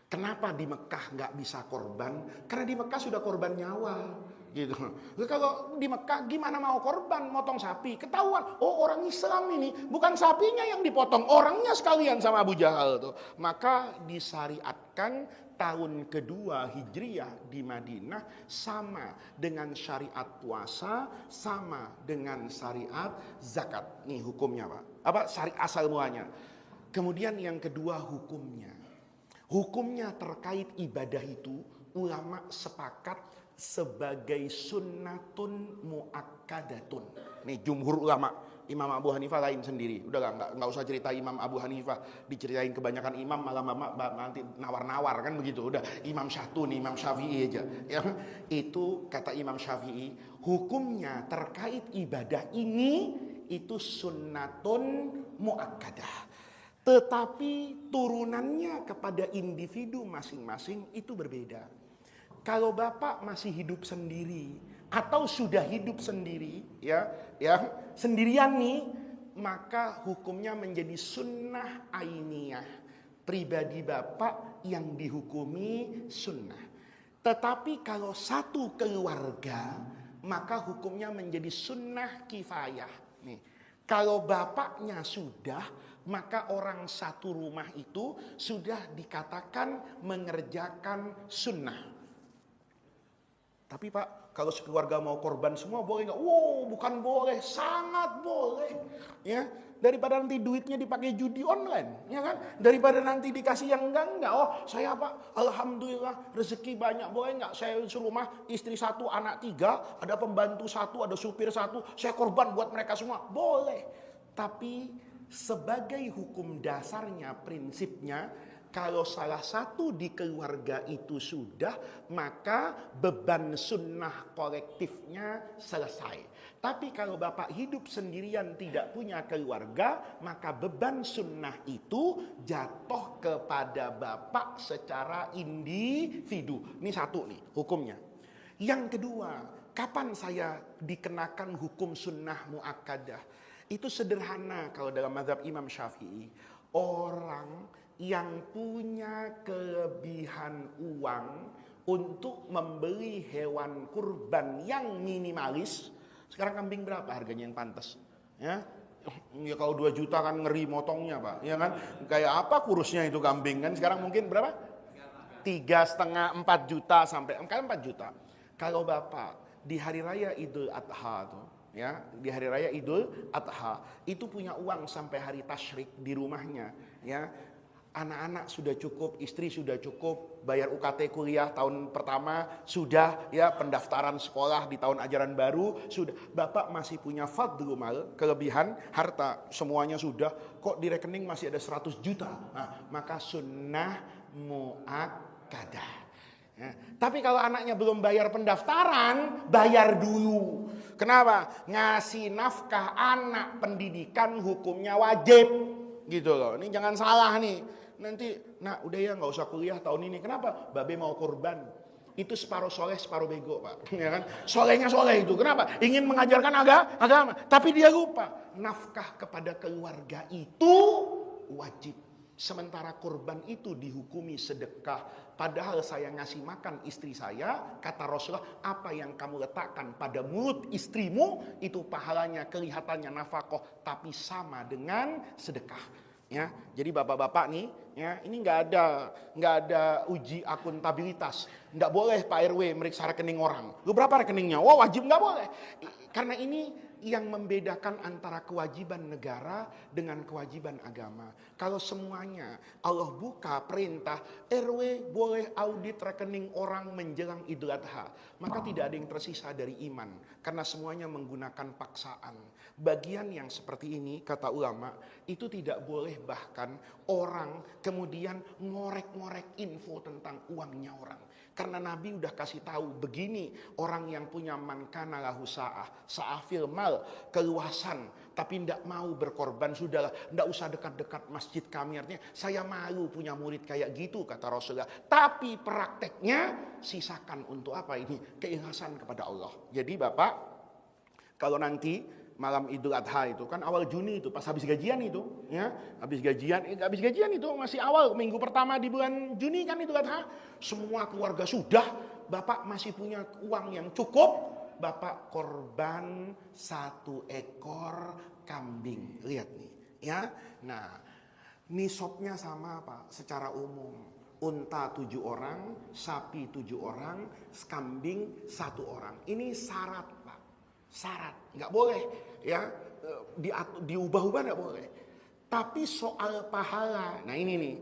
Kenapa di Mekah nggak bisa korban? Karena di Mekah sudah korban nyawa, gitu. Kalau di Mekah gimana mau korban? Motong sapi, ketahuan. Oh, orang Islam ini bukan sapinya yang dipotong, orangnya sekalian sama Abu Jahal tuh. Maka disyariatkan tahun kedua Hijriyah di Madinah sama dengan syariat puasa, sama dengan syariat zakat. Nih hukumnya, Pak. Apa syariat asal muanya? Kemudian yang kedua hukumnya. Hukumnya terkait ibadah itu ulama sepakat sebagai sunnatun muakkadatun. Nih jumhur ulama, Imam Abu Hanifah lain sendiri. Udah nggak usah cerita Imam Abu Hanifah, diceritain kebanyakan imam malah nanti nawar-nawar kan begitu. Udah Imam Syatun, Imam Syafi'i aja. Ya, itu kata Imam Syafi'i, hukumnya terkait ibadah ini itu sunnatun muakkadah. Tetapi turunannya kepada individu masing-masing itu berbeda. Kalau Bapak masih hidup sendiri atau sudah hidup sendiri, ya sendirian nih, maka hukumnya menjadi sunnah ainiyah. Pribadi Bapak yang dihukumi sunnah. Tetapi kalau satu keluarga, maka hukumnya menjadi sunnah kifayah. Nih, kalau bapaknya sudah, maka orang satu rumah itu sudah dikatakan mengerjakan sunnah. Tapi Pak, kalau sekeluarga mau korban semua boleh nggak? Wow, bukan boleh, sangat boleh. Ya, daripada nanti duitnya dipakai judi online, ya kan? Daripada nanti dikasih yang enggak. Oh, saya Pak, alhamdulillah rezeki banyak, boleh nggak? Saya serumah istri 1, anak 3, ada pembantu 1, ada supir 1, saya korban buat mereka semua, boleh. Tapi sebagai hukum dasarnya, prinsipnya, kalau salah satu di keluarga itu sudah, maka beban sunnah kolektifnya selesai. Tapi kalau Bapak hidup sendirian tidak punya keluarga, maka beban sunnah itu jatuh kepada Bapak secara individu. Ini satu nih hukumnya. Yang kedua, kapan saya dikenakan hukum sunnah muakkadah? Itu sederhana kalau dalam mazhab Imam Syafi'i. Orang yang punya kelebihan uang untuk membeli hewan kurban yang minimalis. Sekarang kambing berapa harganya yang pantas? Ya kalau 2 juta kan ngeri motongnya, Pak. Ya kan? Kayak apa kurusnya itu kambing kan? Sekarang mungkin berapa? 3,5 4 juta sampai 4 juta. Kalau Bapak di hari raya Idul Adha tuh, ya, di hari raya Idul Adha, itu punya uang sampai hari tasyrik di rumahnya, ya. Anak-anak sudah cukup, istri sudah cukup, bayar UKT kuliah tahun pertama sudah, ya, pendaftaran sekolah di tahun ajaran baru sudah. Bapak masih punya fadlu mal, kelebihan harta, semuanya sudah, kok di rekening masih ada 100 juta. Nah, maka sunnah muakkadah. Ya. Tapi kalau anaknya belum bayar pendaftaran, bayar dulu. Kenapa? Ngasih nafkah anak pendidikan hukumnya wajib. Gitu loh. Ini jangan salah nih. Nanti, nah udah ya nggak usah kuliah tahun ini. Kenapa? Babe mau korban. Itu separuh soleh, separuh bego, Pak. Ya kan? Solehnya soleh itu. Kenapa? Ingin mengajarkan agama. Tapi dia lupa. Nafkah kepada keluarga itu wajib. Sementara korban itu dihukumi sedekah. Padahal saya ngasih makan istri saya, kata Rasulullah, apa yang kamu letakkan pada mulut istrimu, itu pahalanya kelihatannya nafkah, tapi sama dengan sedekah. Ya, jadi bapak-bapak nih, ya, ini nggak ada uji akuntabilitas, nggak boleh Pak RW meriksa rekening orang. Lu berapa rekeningnya? Wah, wajib nggak boleh. Karena ini yang membedakan antara kewajiban negara dengan kewajiban agama. Kalau semuanya Allah buka perintah RW boleh audit rekening orang menjelang Idul Adha, maka tidak ada yang tersisa dari iman, karena semuanya menggunakan paksaan. Bagian yang seperti ini, kata ulama, itu tidak boleh bahkan orang kemudian ngorek-ngorek info tentang uangnya orang. Karena Nabi udah kasih tahu begini, orang yang punya man kana lahu sa'ah fil mal, keluasan, tapi tidak mau berkorban, sudahlah, tidak usah dekat-dekat masjid kami. Artinya saya malu punya murid kayak gitu, kata Rasulullah. Tapi prakteknya sisakan untuk apa ini? Keikhlasan kepada Allah. Jadi Bapak, kalau nanti malam Idul Adha itu kan awal Juni itu, pas habis gajian itu, ya, habis gajian itu masih awal minggu pertama di bulan Juni kan Idul Adha, semua keluarga sudah, Bapak masih punya uang yang cukup, Bapak korban 1 ekor kambing. Lihat nih, ya. Nah, nisabnya sama Pak, secara umum. Unta 7 orang, sapi 7 orang, kambing 1 orang. Ini syarat Pak, syarat, nggak boleh, ya, diubah-ubah nggak boleh. Tapi soal pahala, nah ini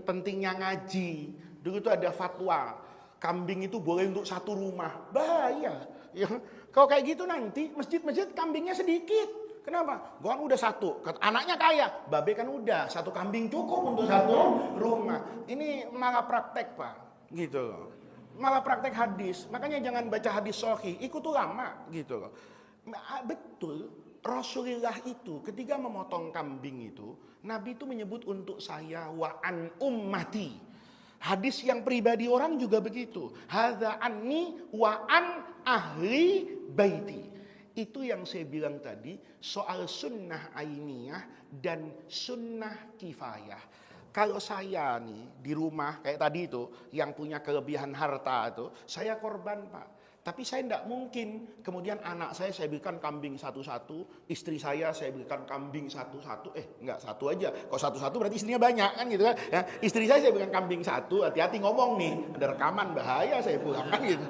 pentingnya ngaji. Dulu itu ada fatwa, kambing itu boleh untuk 1 rumah, bahaya. Ya, kalau kayak gitu nanti masjid-masjid kambingnya sedikit. Kenapa? Gua kan udah 1, anaknya kaya, babe kan udah 1 kambing cukup untuk 1 rumah. Ini malah praktek Pak, gitu loh. Malah praktek hadis. Makanya jangan baca hadis sahih, ikut ulama, gitu loh. Betul, Rasulullah itu ketika memotong kambing itu, Nabi itu menyebut untuk saya wa an ummati. Hadis yang pribadi orang juga begitu. Hadza anni wa an ahli baiti. Itu yang saya bilang tadi soal sunnah ainiyah dan sunnah kifayah. Kalau saya nih di rumah kayak tadi itu yang punya kelebihan harta itu, saya korban Pak. Tapi saya tidak mungkin kemudian anak saya berikan kambing 1-1, istri saya berikan kambing 1-1. Enggak, 1 aja. Kalau 1-1 berarti istrinya banyak kan gitu kan. Ya, istri saya berikan kambing 1, hati-hati ngomong nih, ada rekaman bahaya saya pulang kan gitu.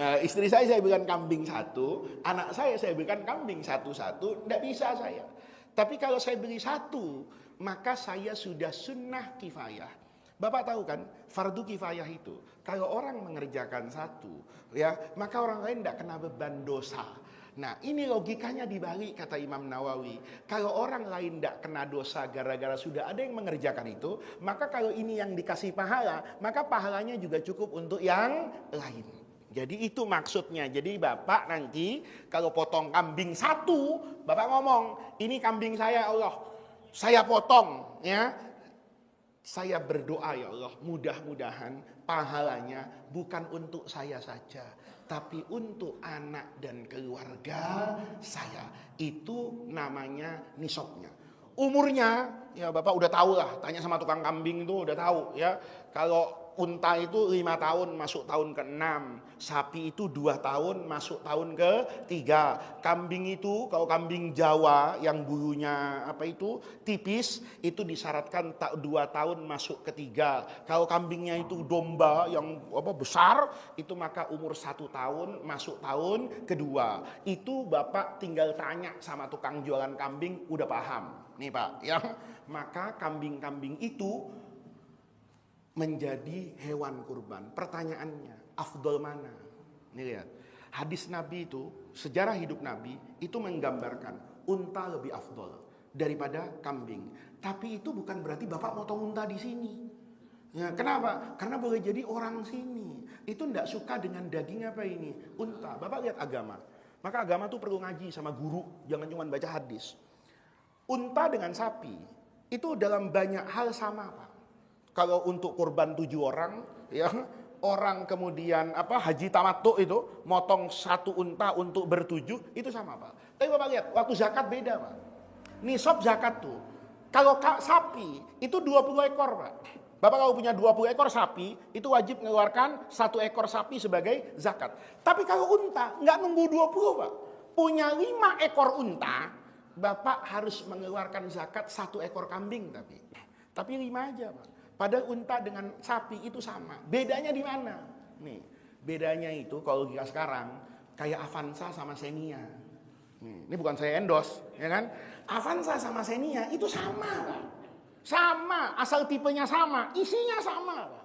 Istri saya berikan kambing 1, anak saya berikan kambing 1-1, tidak bisa saya. Tapi kalau saya beri 1, maka saya sudah sunnah kifayah. Bapak tahu kan, fardu kifayah itu, kalau orang mengerjakan 1, ya, maka orang lain tidak kena beban dosa. Nah, ini logikanya dibalik, kata Imam Nawawi. Kalau orang lain tidak kena dosa gara-gara sudah ada yang mengerjakan itu, maka kalau ini yang dikasih pahala, maka pahalanya juga cukup untuk yang lain. Jadi itu maksudnya. Jadi Bapak nanti kalau potong kambing 1, Bapak ngomong, ini kambing saya Allah, saya potong, ya. Saya berdoa ya Allah, mudah-mudahan pahalanya bukan untuk saya saja, tapi untuk anak dan keluarga saya. Itu namanya nisabnya. Umurnya, ya Bapak udah tahu lah, tanya sama tukang kambing itu udah tahu ya. Kalau unta itu 5 tahun masuk tahun ke-6, sapi itu 2 tahun masuk tahun ke-3, kambing itu kalau kambing Jawa yang bulunya tipis itu disyaratkan 2 tahun masuk ke-3. Kalau kambingnya itu domba yang besar itu maka umur 1 tahun masuk tahun ke-2. Itu Bapak tinggal tanya sama tukang jualan kambing udah paham. Nih Pak, ya. Maka kambing-kambing itu menjadi hewan kurban. Pertanyaannya, afdol mana? Nih lihat. Hadis Nabi itu, sejarah hidup Nabi itu menggambarkan unta lebih afdol daripada kambing. Tapi itu bukan berarti Bapak motong unta di sini. Ya, kenapa? Karena boleh jadi orang sini itu tidak suka dengan daging unta. Bapak lihat agama. Maka agama tuh perlu ngaji sama guru, jangan cuma baca hadis. Unta dengan sapi itu dalam banyak hal sama Pak. Kalau untuk kurban 7 orang, ya orang kemudian haji tamattu itu motong 1 unta untuk ber7 itu sama Pak. Tapi Bapak lihat waktu zakat beda Pak. Nisab zakat tuh kalau sapi itu 20 ekor Pak. Bapak kalau punya 20 ekor sapi itu wajib mengeluarkan 1 ekor sapi sebagai zakat. Tapi kalau unta nggak nunggu 20 Pak. Punya 5 ekor unta, Bapak harus mengeluarkan zakat 1 ekor kambing tapi 5 aja Pak. Padahal unta dengan sapi itu sama. Bedanya di mana? Nih, bedanya itu kalau kita sekarang kayak Avanza sama Xenia. Ini bukan saya endorse, ya kan? Avanza sama Xenia itu sama, Pak. Sama, asal tipenya sama, isinya sama, Pak.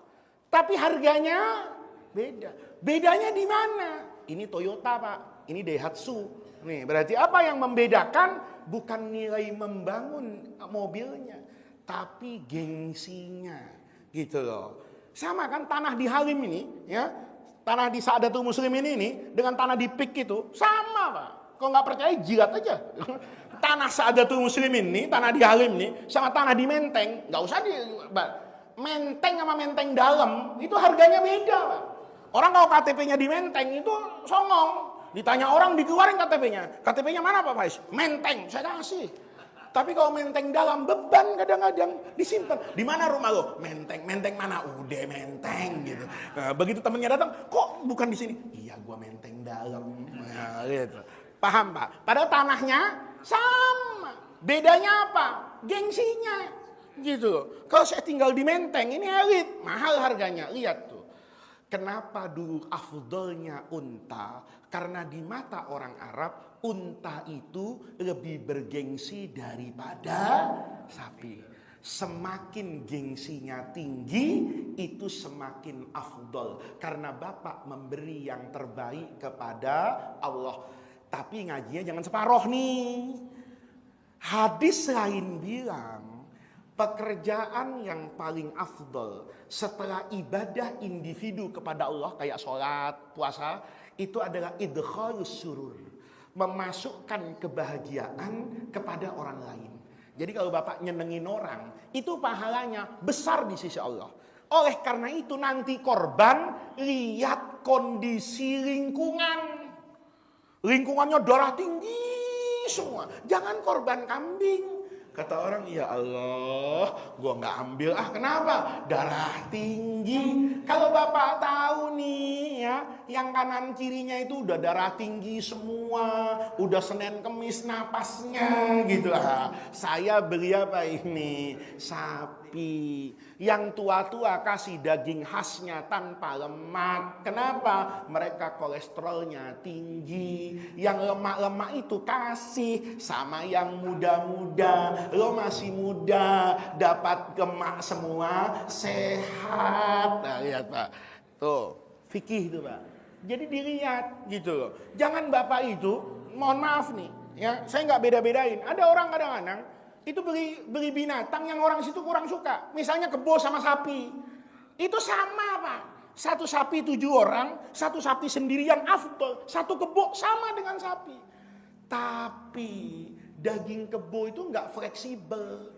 Tapi harganya beda. Bedanya di mana? Ini Toyota, Pak. Ini Daihatsu. Nih, berarti apa yang membedakan? Bukan nilai membangun mobilnya, tapi gengsinya, gitu loh. Sama kan tanah di Halim ini, ya, tanah di Saadatul Muslimin ini dengan tanah di Pik itu sama Pak. Kalau nggak percaya jilat aja. Tanah Saadatul Muslimin ini, tanah di Halim ini, sama tanah di Menteng, nggak usah di Menteng sama Menteng dalam itu harganya beda Pak. Orang kalau KTP-nya di Menteng itu songong, ditanya orang dikeluarin KTP-nya. KTP-nya mana Pak Faiz? Menteng, saya kasih. Tapi kalau Menteng dalam beban kadang-kadang disimpan. Di mana rumah lo? Menteng. Menteng mana? Udah Menteng gitu. Nah, begitu temennya datang, kok bukan di sini? Iya, gua Menteng dalam. Nah, gitu. Paham Pak? Padahal tanahnya sama. Bedanya apa? Gengsinya. Gitu. Kalau saya tinggal di Menteng, ini elit, mahal harganya. Lihat tuh. Kenapa dulu afdolnya unta? Karena di mata orang Arab unta itu lebih bergengsi daripada sapi. Semakin gengsinya tinggi, itu semakin afdol. Karena Bapak memberi yang terbaik kepada Allah. Tapi ngajinya jangan separoh nih. Hadis lain bilang, pekerjaan yang paling afdol setelah ibadah individu kepada Allah, kayak sholat, puasa, itu adalah idkhalus surur. Memasukkan kebahagiaan kepada orang lain. Jadi kalau Bapak nyenengin orang, itu pahalanya besar di sisi Allah. Oleh karena itu nanti korban, lihat kondisi lingkungan. Lingkungannya darah tinggi semua. Jangan korban kambing. Kata orang, ya Allah, gua nggak ambil. Kenapa? Darah tinggi. Kalau Bapak tahu nih ya, yang kanan kirinya itu udah darah tinggi semua, udah Senin Kemis napasnya gitu lah. Saya beli apa ini? Sapi. Yang tua-tua kasih daging khasnya tanpa lemak. Kenapa? Mereka kolesterolnya tinggi. Yang lemak-lemak itu kasih sama yang muda-muda. Lo masih muda, dapat lemak semua, sehat. Nah, lihat Pak. Tuh, fikih itu Pak. Jadi dilihat gitu loh. Jangan Bapak itu, mohon maaf nih, ya, saya nggak beda-bedain. Ada orang kadang-kadang itu beli binatang yang orang situ kurang suka. Misalnya kebo sama sapi. Itu sama Pak. Satu sapi 7 orang, satu sapi sendirian afdol, satu kebo sama dengan sapi. Tapi daging kebo itu nggak fleksibel.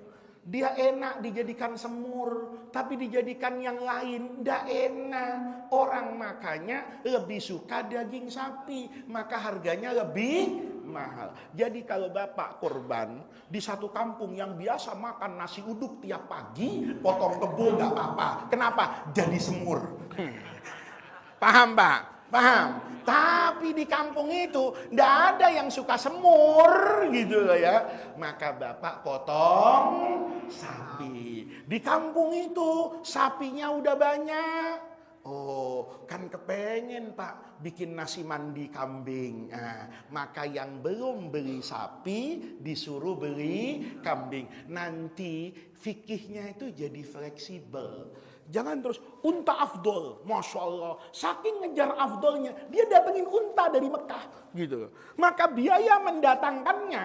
Dia enak dijadikan semur, tapi dijadikan yang lain ndak enak. Orang makanya lebih suka daging sapi, maka harganya lebih mahal. Jadi kalau bapak kurban di satu kampung yang biasa makan nasi uduk tiap pagi, potong kebo nggak apa-apa. Kenapa? Jadi semur. Paham pak? Paham? Tapi di kampung itu ndak ada yang suka semur gitu loh ya. Maka bapak potong sapi. Di kampung itu sapinya udah banyak. Oh, kan kepengen pak bikin nasi mandi kambing. Nah, maka yang belum beli sapi disuruh beli kambing. Nanti fikihnya itu jadi fleksibel. Jangan terus unta afdol, masya Allah. Saking ngejar afdolnya, dia datengin unta dari Mekah, gitu. Maka biaya mendatangkannya,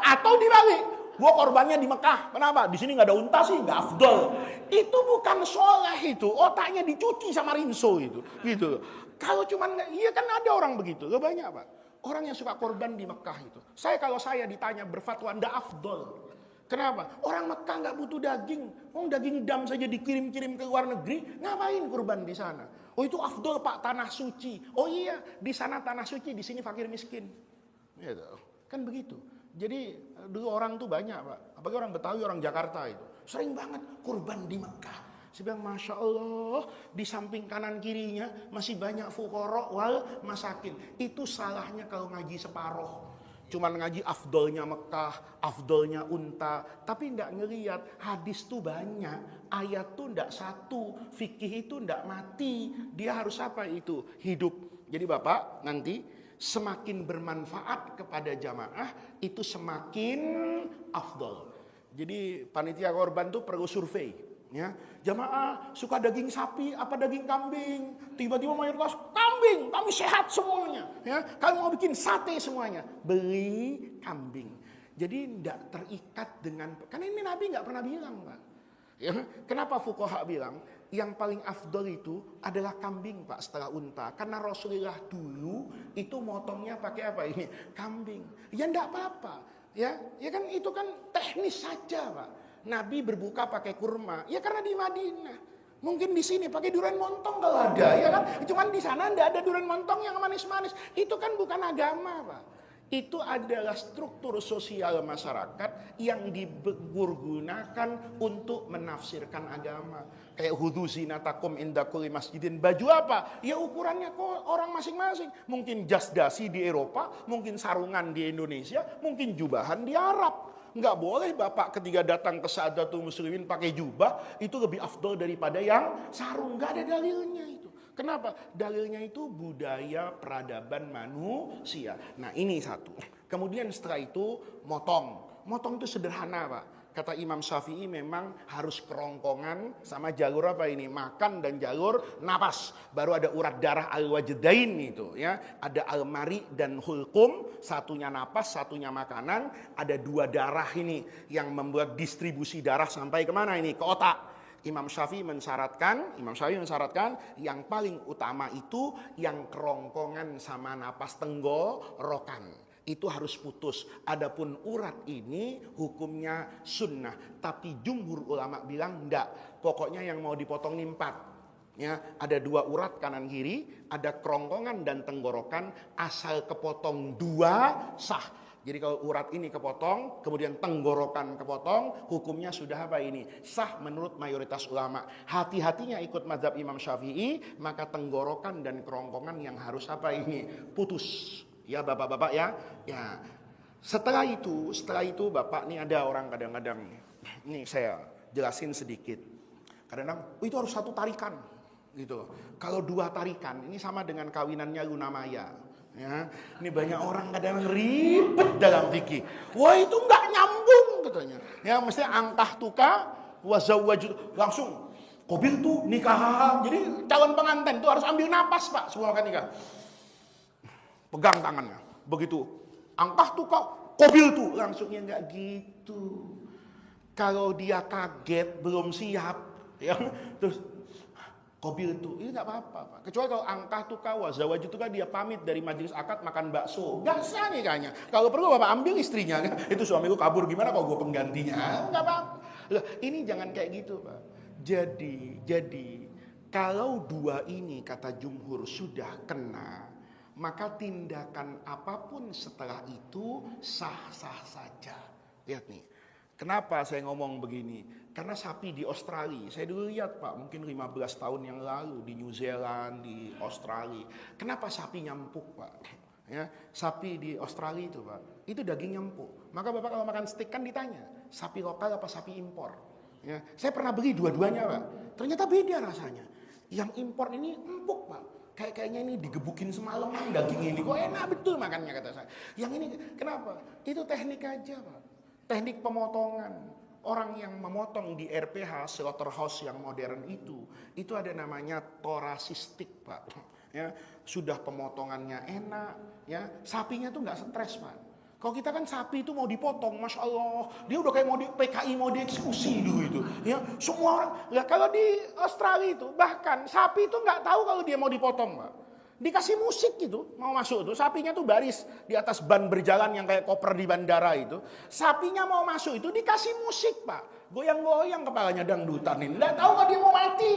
atau dibalik, gua korbannya di Mekah. Kenapa? Di sini nggak ada unta sih, nggak afdol. Itu bukan soleh itu, otaknya dicuci sama rinso itu, gitu. Kalau cuman, iya kan ada orang begitu, gak banyak pak. Orang yang suka korban di Mekah itu. Kalau saya ditanya berfatwa ndak afdol. Kenapa? Orang Mekah nggak butuh daging. Daging dam saja dikirim-kirim ke luar negeri. Ngapain kurban di sana? Oh itu afdol pak, tanah suci. Oh iya, di sana tanah suci, di sini fakir miskin. Gitu. Kan begitu. Jadi dulu orang tuh banyak pak. Apalagi orang Betawi, orang Jakarta itu. Sering banget kurban di Mekah. Saya bilang masya Allah, di samping kanan kirinya masih banyak fuqara wal masakin. Itu salahnya kalau ngaji separoh. Cuman ngaji afdolnya Mekah, afdolnya unta, tapi ndak ngelihat hadis tuh banyak, ayat tuh ndak satu, fikih itu ndak mati, dia harus apa itu? Hidup. Jadi bapak nanti semakin bermanfaat kepada jamaah itu semakin afdol. Jadi panitia korban tuh perlu survei. Ya, jamaah suka daging sapi apa daging kambing? Tiba-tiba mayoritas kambing, kami sehat semuanya. Ya, kalau mau bikin sate semuanya, beli kambing. Jadi tidak terikat dengan, karena ini Nabi nggak pernah bilang, Pak. Ya, kenapa fuqaha bilang yang paling afdol itu adalah kambing, Pak, setelah unta? Karena Rasulullah dulu itu motongnya pakai apa ini? Kambing. Ya enggak apa-apa. Ya kan itu kan teknis saja, Pak. Nabi berbuka pakai kurma, ya karena di Madinah. Mungkin di sini pakai durian montong kalau ada, ya kan? Cuman di sana enggak ada durian montong yang manis-manis. Itu kan bukan agama, Pak. Itu adalah struktur sosial masyarakat yang dipergunakan untuk menafsirkan agama. Kayak hudzu zinatakum inda kulli masjidin. Baju apa? Ya ukurannya kok orang masing-masing. Mungkin jas dasi di Eropa, mungkin sarungan di Indonesia, mungkin jubahan di Arab. Enggak boleh bapak ketika datang ke Sa'adatul Muslimin pakai jubah itu lebih afdol daripada yang sarung. Enggak ada dalilnya itu. Kenapa? Dalilnya itu budaya peradaban manusia. Nah ini satu. Kemudian setelah itu motong. Motong itu sederhana pak. Kata Imam Syafi'i memang harus kerongkongan sama jalur apa ini? Makan dan jalur napas. Baru ada urat darah al-wajdain itu ya. Ada al-mari dan hulkum. Satunya napas, satunya makanan. Ada dua darah ini yang membuat distribusi darah sampai kemana ini? Ke otak. Imam Syafi'i mensyaratkan yang paling utama itu yang kerongkongan sama napas tenggorokan. Itu harus putus. Adapun urat ini hukumnya sunnah. Tapi jumhur ulama bilang enggak. Pokoknya yang mau dipotong ini 4. Ya, ada 2 urat kanan kiri, ada kerongkongan dan tenggorokan. Asal kepotong 2 sah. Jadi kalau urat ini kepotong, kemudian tenggorokan kepotong, hukumnya sudah apa ini? Sah menurut mayoritas ulama. Hati-hatinya ikut mazhab Imam Syafi'i, maka tenggorokan dan kerongkongan yang harus apa ini? Putus. Ya bapak-bapak ya. Ya. Setelah itu bapak nih ada orang kadang-kadang ini saya jelasin sedikit. Kadang-kadang itu harus 1 tarikan gitu. Kalau 2 tarikan ini sama dengan kawinannya Luna Maya. Ya, ini banyak orang kadang ribet dalam fikih. Wah itu nggak nyambung katanya. Ya mesti angkah tuka wazawwaju langsung kobil tuh nikah. Jadi calon pengantin tuh harus ambil napas pak sebelum akan nikah. Pegang tangannya, begitu angkah tuh kok kobil tuh langsungnya nggak gitu. Kalau dia kaget belum siap, ya terus Qabil itu, ini nggak apa-apa, Pak. Kecuali kalau angkah tuh kawa, zawaj itu kan dia pamit dari majelis akad makan bakso. Nggak sah nikahnya. Kalau perlu Bapak ambil istrinya, kan? Itu suamiku kabur, gimana kalau gue penggantinya? Nggak apa-apa. Loh, ini jangan kayak gitu, Pak. Jadi kalau dua ini kata jumhur sudah kena, maka tindakan apapun setelah itu sah-sah saja. Lihat nih. Kenapa saya ngomong begini? Karena sapi di Australia, saya dulu lihat Pak, mungkin 15 tahun yang lalu di New Zealand, di Australia. Kenapa sapi nyempuk Pak? Ya, sapi di Australia itu Pak, itu daging nyempuk. Maka Bapak kalau makan steak kan ditanya, sapi lokal apa sapi impor? Ya, saya pernah beli dua-duanya Pak, ternyata beda rasanya. Yang impor ini empuk Pak. Kayaknya ini digebukin semalaman daging ini, kok enak betul makannya kata saya. Yang ini kenapa? Itu teknik aja Pak. Teknik pemotongan. Orang yang memotong di RPH, slaughterhouse yang modern itu ada namanya torasistik Pak. Ya, sudah pemotongannya enak, ya sapinya tuh nggak stres Pak. Kalau kita kan sapi itu mau dipotong, masya Allah, dia udah kayak mau di PKI mau dieksekusi dulu itu. Ya, semua orang. Ya kalau di Australia itu bahkan sapi itu nggak tahu kalau dia mau dipotong Pak. Dikasih musik gitu, mau masuk tuh, sapinya tuh baris di atas ban berjalan yang kayak koper di bandara itu. Sapinya mau masuk itu dikasih musik Pak, goyang-goyang kepalanya dangdutan ini. Nggak tahu kalau dia mau mati,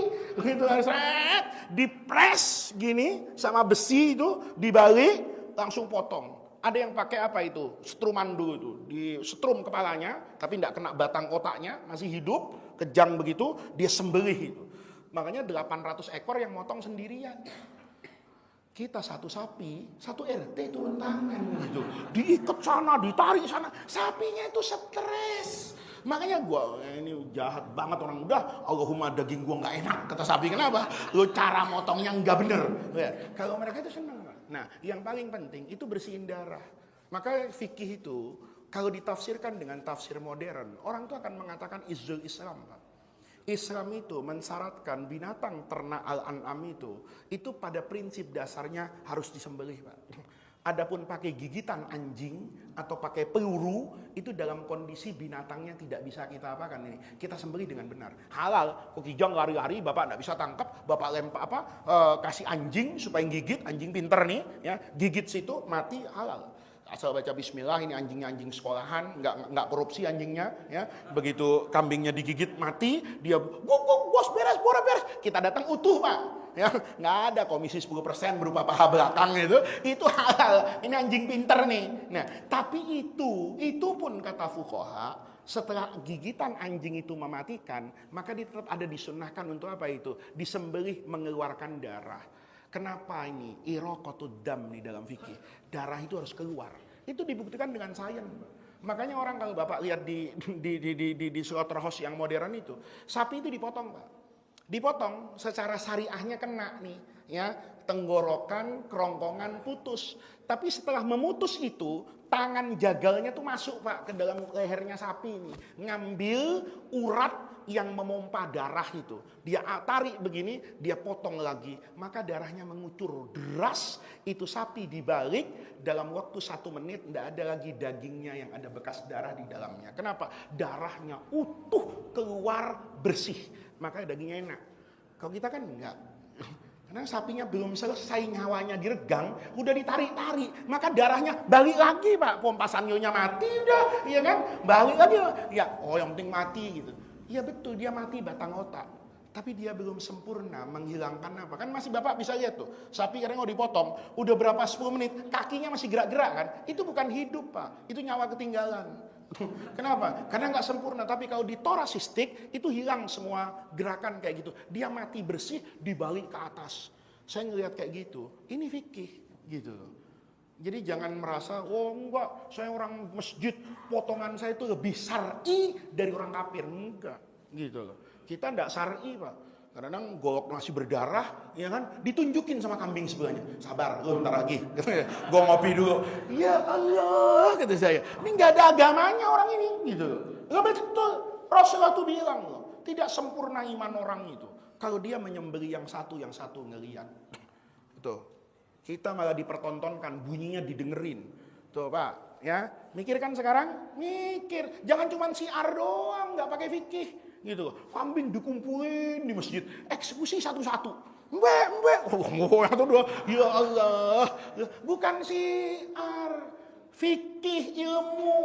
gitu seret, dipres gini sama besi itu dibalik langsung potong. Ada yang pakai apa itu? Setruman dulu itu, di setrum kepalanya, tapi nggak kena batang otaknya, masih hidup, kejang begitu, dia sembelih itu. Makanya 800 ekor yang motong sendirian. Kita satu sapi, satu RT turun tangan gitu. Diikat sana, ditarik sana. Sapinya itu stres. Makanya gua ini jahat banget orang udah. Allahumma daging gua nggak enak kata sapi. Kenapa? Lo cara motongnya nggak bener. Ya, kalau mereka itu senang. Nah, yang paling penting itu bersihin darah. Maka fikih itu kalau ditafsirkan dengan tafsir modern, orang tuh akan mengatakan izzul Islam, Pak. Islam itu mensyaratkan binatang ternak al-an'am itu pada prinsip dasarnya harus disembelih Pak. Adapun pakai gigitan anjing atau pakai peluru itu dalam kondisi binatangnya tidak bisa kita apakan ini. Kita sembelih dengan benar. Halal. Kok kijang lari-lari bapak tidak bisa tangkap, bapak lempar kasih anjing supaya gigit, anjing pinter nih ya, gigit situ mati halal. Asal baca bismillah, ini anjingnya anjing sekolahan, nggak korupsi anjingnya ya. Begitu kambingnya digigit mati, dia bos beres, kita datang utuh Pak. Ya, nggak ada komisi 10% berupa paha belakang itu halal. Ini anjing pinter nih. Nah, tapi itu pun kata fuqaha, setelah gigitan anjing itu mematikan, maka dia tetap ada disunnahkan untuk apa itu? Disembelih mengeluarkan darah. Kenapa ini? Iraqatud dam di dalam fikih. Darah itu harus keluar. Itu dibuktikan dengan sains. Makanya orang kalau Bapak lihat di slaughterhouse yang modern itu, sapi itu dipotong, Pak. Dipotong secara syariahnya kena nih, ya, tenggorokan, kerongkongan putus. Tapi setelah memutus itu, tangan jagalnya tuh masuk Pak ke dalam lehernya sapi ini, ngambil urat yang memompa darah itu. Dia tarik begini, dia potong lagi, maka darahnya mengucur deras. Itu sapi dibalik dalam waktu 1 menit, tidak ada lagi dagingnya yang ada bekas darah di dalamnya. Kenapa? Darahnya utuh keluar bersih, maka dagingnya enak. Kalau kita kan enggak. Karena sapinya belum selesai nyawanya diregang, udah ditarik-tarik, maka darahnya balik lagi Pak. Pompa sanyonya mati udah, iya kan? Balik lagi. Ya, yang penting mati gitu. Iya betul, dia mati batang otak. Tapi dia belum sempurna menghilangkan apa. Kan masih Bapak bisa lihat tuh, sapi kadang mau dipotong, udah berapa 10 menit, kakinya masih gerak-gerak kan. Itu bukan hidup Pak, itu nyawa ketinggalan. Kenapa? Karena nggak sempurna. Tapi kalau di torasistik, itu hilang semua gerakan kayak gitu. Dia mati bersih, dibalik ke atas. Saya ngelihat kayak gitu, ini fikih gitu. Jadi jangan merasa, oh enggak, saya orang masjid, potongan saya itu lebih syar'i dari orang kafir. Enggak, gitu loh. Kita enggak syar'i Pak. Kadang-kadang golok masih berdarah, ya kan, ditunjukin sama kambing sebelahnya. Sabar, lu bentar lagi. Gue ngopi dulu. Ya Allah, kata saya. Ini enggak ada agamanya orang ini, gitu loh. Enggak betul. Rasulullah itu bilang loh, tidak sempurna iman orang itu. Kalau dia menyembelih yang satu ngelihat. Betul. Kita malah dipertontonkan, bunyinya didengerin. Tuh Pak, ya. Mikir kan sekarang? Mikir. Jangan cuma siar doang, nggak pakai fikih. gitu. Kambing dikumpulin di masjid, eksekusi satu-satu. Mbak, atau dua, ya Allah, bukan siar, fikih ilmu.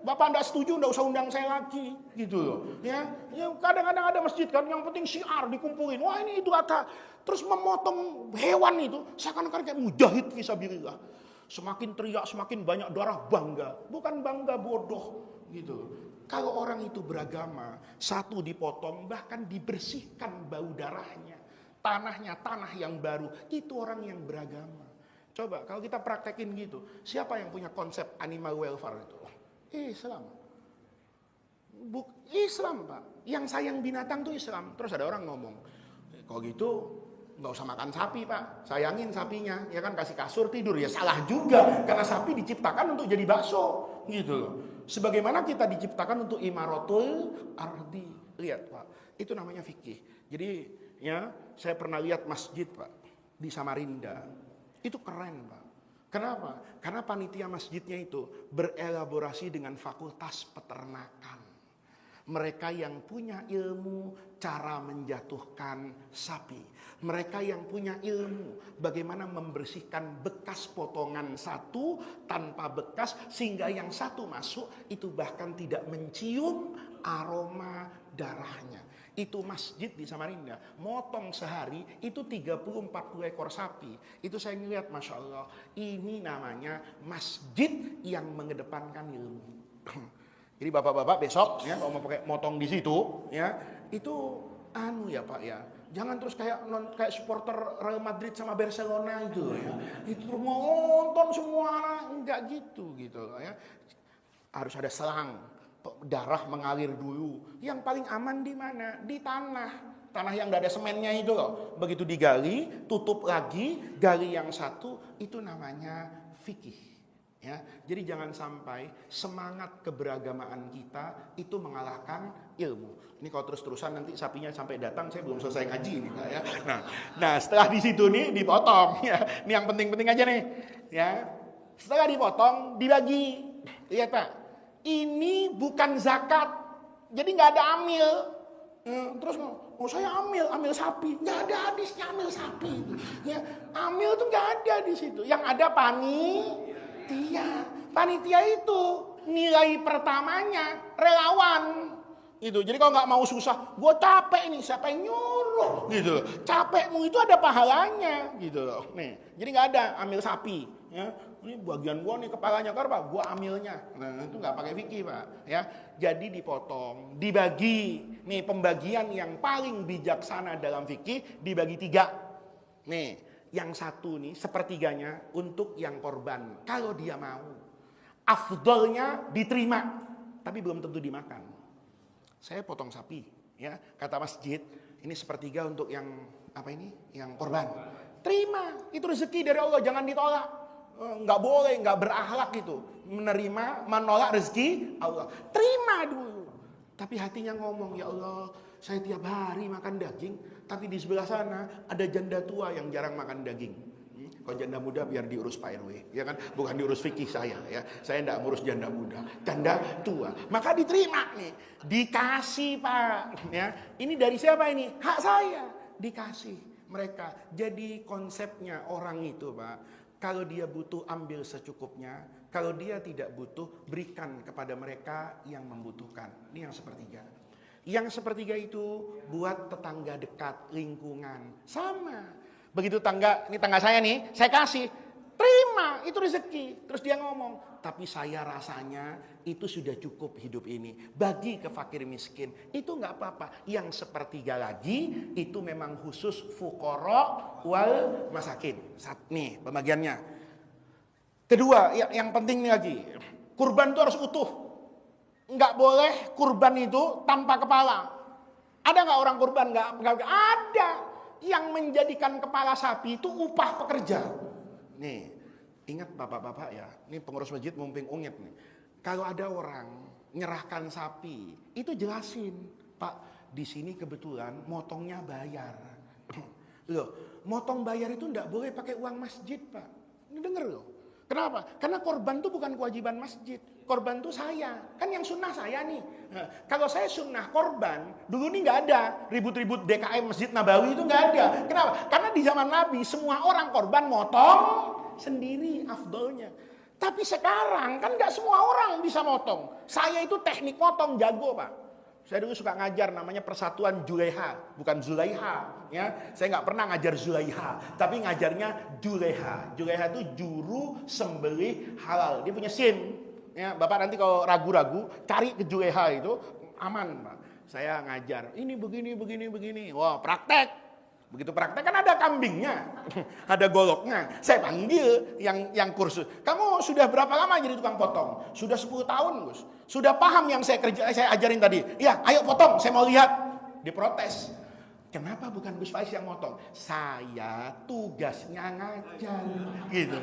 Bapak nggak setuju, nggak usah undang saya lagi, gitu loh. Ya kadang-kadang ada masjid kan, yang penting siar dikumpulin. Wah ini itu kata, terus memotong hewan itu, seakan-akan kayak mujahid fisabilillah. Semakin teriak, semakin banyak darah, bangga. Bukan bangga, bodoh, gitu. Kalau orang itu beragama, satu dipotong, bahkan dibersihkan bau darahnya. Tanahnya, tanah yang baru, itu orang yang beragama. Coba kalau kita praktekin gitu, siapa yang punya konsep animal welfare itu? Islam. Islam, Pak. Yang sayang binatang tuh Islam. Terus ada orang ngomong, kalau gitu nggak usah makan sapi, Pak. Sayangin sapinya, ya kan, kasih kasur tidur. Ya salah juga, karena sapi diciptakan untuk jadi bakso, gitu loh. Sebagaimana kita diciptakan untuk imaratul ardi. Lihat, Pak, itu namanya fikih. Jadi ya, saya pernah lihat masjid, Pak, di Samarinda. Itu keren, Pak. Kenapa? Karena panitia masjidnya itu berelaborasi dengan fakultas peternakan. Mereka yang punya ilmu cara menjatuhkan sapi. Mereka yang punya ilmu bagaimana membersihkan bekas potongan satu tanpa bekas, sehingga yang satu masuk itu bahkan tidak mencium aroma darahnya. Itu masjid di Samarinda, motong sehari itu 30-40 ekor sapi. Itu saya ngeliat, Masya Allah, ini namanya masjid yang mengedepankan ilmu. Jadi bapak-bapak besok ya, kalau mau pakai motong di situ ya, itu ya Pak ya, jangan terus kayak supporter Real Madrid sama Barcelona itu ya, itu mau nonton semua, enggak gitu ya. Harus ada selang, darah mengalir dulu. Yang paling aman di mana? Di tanah yang tidak ada semennya itu loh. Begitu digali, tutup lagi, gali yang satu, itu namanya fikih. Ya, jadi jangan sampai semangat keberagamaan kita itu mengalahkan ilmu. Ini kalau terus-terusan nanti sapinya sampai datang, saya belum selesai ngaji nih, ya. Nah, setelah di situ nih dipotong ya. Ini yang penting-penting aja nih, ya. Setelah dipotong, dibagi. Lihat, Pak. Ini bukan zakat. Jadi nggak ada amil. Terus saya amil sapi. Nggak ada hadisnya amil sapi. Ya, amil tuh nggak ada di situ. Yang ada panitia itu nilai pertamanya relawan. Itu. Jadi kalau nggak mau susah, gue capek nih, siapa yang nyuruh? Gitu. Capekmu itu ada pahalanya, gitu loh. Nih, jadi nggak ada amil sapi. Ya, ini bagian gua nih kepalanya, Pak, gua amilnya. Nah, itu nggak pakai fikih, Pak. Ya, jadi dipotong, dibagi. Nih pembagian yang paling bijaksana dalam fikih dibagi 3. Nih, yang satu nih sepertiganya untuk yang korban. Kalau dia mau, afdolnya diterima, tapi belum tentu dimakan. Saya potong sapi, ya kata masjid, ini sepertiga untuk yang apa ini, yang korban. Terima, itu rezeki dari Allah, jangan ditolak. Nggak boleh, nggak berakhlak itu menerima, menolak rezeki Allah. Terima dulu. Tapi hatinya ngomong, ya Allah, saya tiap hari makan daging, tapi di sebelah sana ada janda tua yang jarang makan daging. Kalau janda muda biar diurus Pak RW, ya kan? Bukan diurus fikih saya, ya. Saya enggak ngurus janda muda, janda tua. Maka diterima nih, dikasih Pak. Ya, ini dari siapa ini? Hak saya, dikasih mereka. Jadi konsepnya orang itu, Pak, kalau dia butuh ambil secukupnya, kalau dia tidak butuh berikan kepada mereka yang membutuhkan. Ini yang sepertiga. Yang sepertiga itu buat tetangga dekat, lingkungan, sama. Begitu ini tangga saya nih, saya kasih, terima, itu rezeki. Terus dia ngomong, tapi saya rasanya itu sudah cukup hidup ini. Bagi ke fakir miskin, itu nggak apa-apa. Yang sepertiga lagi, itu memang khusus fuqara wal masakin. Nih pembagiannya. Kedua, yang penting nih lagi, kurban itu harus utuh. Nggak boleh kurban itu tanpa kepala. Ada nggak orang kurban? Nggak ada. Yang menjadikan kepala sapi itu upah pekerja. Nih, ingat bapak-bapak ya, ini pengurus masjid mumpung ungit nih. Kalau ada orang nyerahkan sapi, itu jelasin, Pak, di sini kebetulan motongnya bayar. Loh, motong bayar itu enggak boleh pakai uang masjid, Pak. Ini denger loh. Kenapa Kenapa? Karena korban itu bukan kewajiban masjid. Korban itu saya. Kan yang sunnah saya nih. Nah, kalau saya sunnah korban, dulu nih nggak ada ribut-ribut DKM Masjid Nabawi itu nggak ada. Kenapa? Karena di zaman Nabi semua orang korban motong sendiri afdolnya. Tapi sekarang kan nggak semua orang bisa motong. Saya itu teknik motong jago, Pak. Saya dulu suka ngajar namanya Persatuan Julaiha, bukan Zulaiha. Ya, saya nggak pernah ngajar Zulaiha, tapi ngajarnya Julaiha. Julaiha itu juru sembelih halal. Dia punya SIM. Ya, Bapak nanti kalau ragu-ragu cari ke Julaiha itu aman, Pak. Saya ngajar. Ini begini. Wah, praktek. Begitu praktek kan ada kambingnya, ada goloknya. Saya panggil yang kursus. Kamu sudah berapa lama jadi tukang potong? Sudah 10 tahun, Gus. Sudah paham yang saya ajarin tadi? Iya, ayo potong, saya mau lihat. Diprotes. Kenapa bukan Gus Faiz yang motong? Saya tugasnya ngajar, gitu.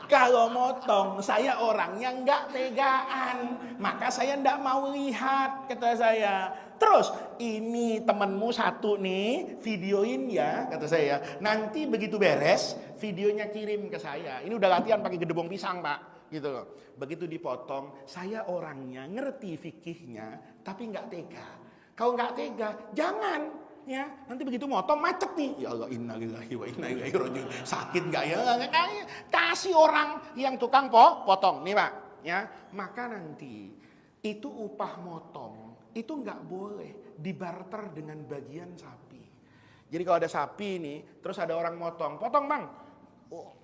Kalau motong, saya orang yang nggak tegaan, maka saya nggak mau lihat, kata saya. Terus, ini temenmu satu nih, videoin ya, kata saya. Nanti begitu beres, videonya kirim ke saya. Ini udah latihan pakai gedebong pisang, Pak. Gitu loh. Begitu dipotong, saya orangnya ngerti fikihnya, tapi nggak tega. Kalau nggak tega, jangan. Ya, nanti begitu motong macet nih. Ya Allah, innalillahi wa inna ilaihi rajiun. Sakit enggak ya? Kasih orang yang tukang potong nih, Pak. Ya, maka nanti itu upah motong itu enggak boleh dibarter dengan bagian sapi. Jadi kalau ada sapi nih, terus ada orang potong, Bang. Oh,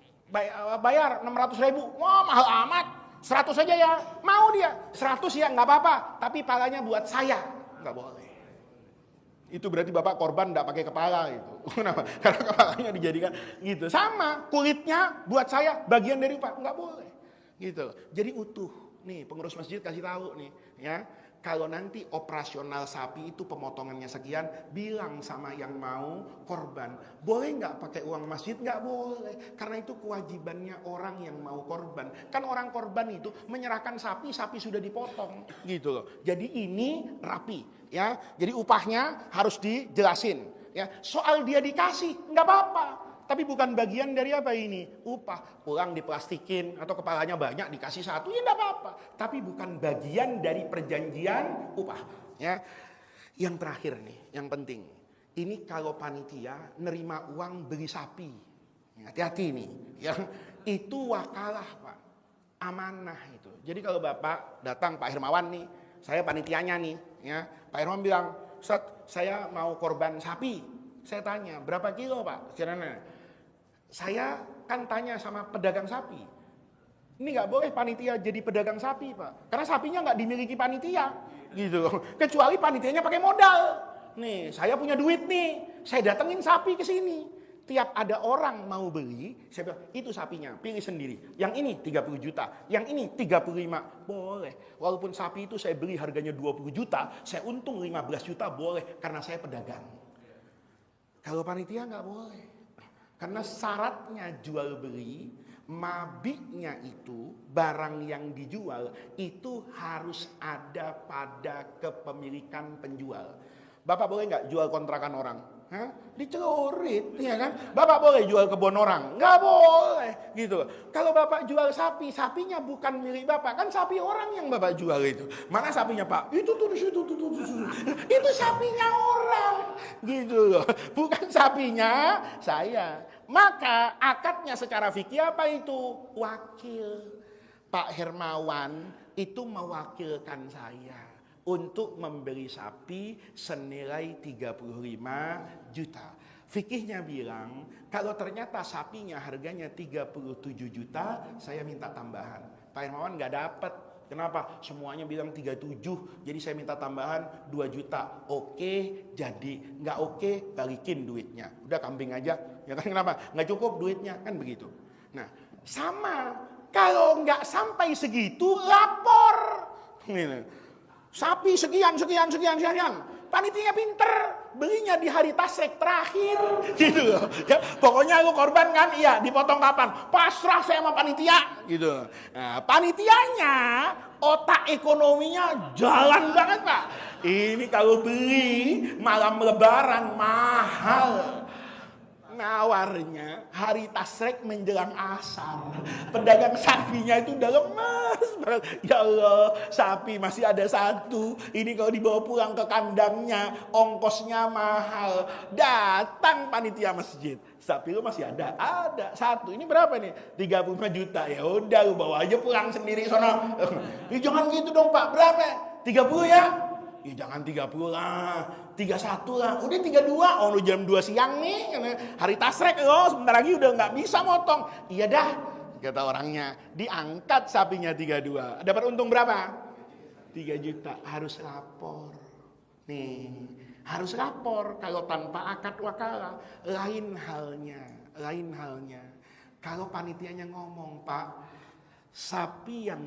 bayar 600.000. Wah, mahal amat. 100 saja ya. Mau dia. 100 ya enggak apa-apa, tapi palanya buat saya. Enggak boleh. Itu berarti Bapak korban enggak pakai kepala itu. Kenapa? Karena kepalanya dijadikan gitu. Sama, kulitnya buat saya bagian dari Pak, enggak boleh. Gitu. Jadi utuh. Nih, pengurus masjid kasih tahu nih, ya. Kalau nanti operasional sapi itu pemotongannya sekian, bilang sama yang mau korban, boleh nggak pakai uang masjid? Nggak boleh, karena itu kewajibannya orang yang mau korban. Kan orang korban itu menyerahkan sapi sudah dipotong, gitu loh. Jadi ini rapi, ya. Jadi upahnya harus dijelasin, ya. Soal dia dikasih, nggak apa-apa. Tapi bukan bagian dari apa ini? Upah. Pulang diplastikin atau kepalanya banyak dikasih satu, ya enggak apa-apa. Tapi bukan bagian dari perjanjian upah. Ya. Yang terakhir nih, yang penting. Ini kalau panitia nerima uang beli sapi. Hati-hati nih. Ya. Itu wakalah, Pak. Amanah itu. Jadi kalau Bapak datang, Pak Hermawan nih, saya panitianya nih. Ya. Pak Hermawan bilang, Ustaz, saya mau korban sapi. Saya tanya, berapa kilo, Pak? Kiranya. Saya kan tanya sama pedagang sapi. Ini nggak boleh panitia jadi pedagang sapi, Pak. Karena sapinya nggak dimiliki panitia, gitu. Kecuali panitianya pakai modal. Nih, saya punya duit nih, saya datengin sapi ke sini. Tiap ada orang mau beli, saya bilang, itu sapinya, pilih sendiri. Yang ini 30 juta, yang ini 35. Boleh. Walaupun sapi itu saya beli harganya 20 juta, saya untung 15 juta, boleh. Karena saya pedagang. Kalau panitia nggak boleh. Karena syaratnya jual beli, mabiknya itu, barang yang dijual, itu harus ada pada kepemilikan penjual. Bapak boleh nggak jual kontrakan orang? Hah? Dicelurit, ya kan? Bapak boleh jual kebun orang? Nggak boleh, gitu. Kalau Bapak jual sapi, sapinya bukan milik Bapak, kan sapi orang yang Bapak jual itu. Mana sapinya, Pak? Itu itu sapinya orang, gitu loh. Bukan sapinya saya. Maka akadnya secara fikih apa itu? Wakil. Pak Hermawan itu mewakilkan saya untuk membeli sapi senilai 35 juta. Fikihnya bilang, kalau ternyata sapinya harganya 37 juta, saya minta tambahan. Pak Hermawan nggak dapat. Kenapa? Semuanya bilang 37, jadi saya minta tambahan 2 juta. Oke, jadi. Nggak oke, balikin duitnya. Udah kambing aja. Ya kan, kenapa? Nggak cukup duitnya, kan begitu. Nah, sama. Kalau nggak sampai segitu, lapor. Gitu. Sapi sekian. Panitia pinter, belinya di hari tasrek terakhir, gitu loh. Ya, pokoknya lu korban kan, iya, dipotong kapan? Pasrah saya sama panitia, gitu. Nah, panitianya otak ekonominya jalan banget, Pak. Ini kalau beli malam lebaran mahal. Nawarnya hari tasrek menjelang asar. Pedagang sapinya itu udah lemas. Ya Allah, sapi masih ada satu. Ini kalau dibawa pulang ke kandangnya, ongkosnya mahal. Datang panitia masjid. Sapi lu masih ada? Ada satu. Ini berapa nih? 35 juta. Ya udah, lu bawa aja pulang sendiri sono. Ya jangan gitu dong Pak. Berapa? 30 ya? Ya jangan 30 lah, 31 lah, udah 32. Oh lu jam 2 siang nih, hari tasrek loh, sebentar lagi udah nggak bisa motong. Iya dah, kata orangnya, diangkat sapinya 32. Dapat untung berapa? 3 juta, harus lapor. Nih, harus lapor. Kalau tanpa akad wakalah, lain halnya. Kalau panitianya ngomong, Pak, sapi yang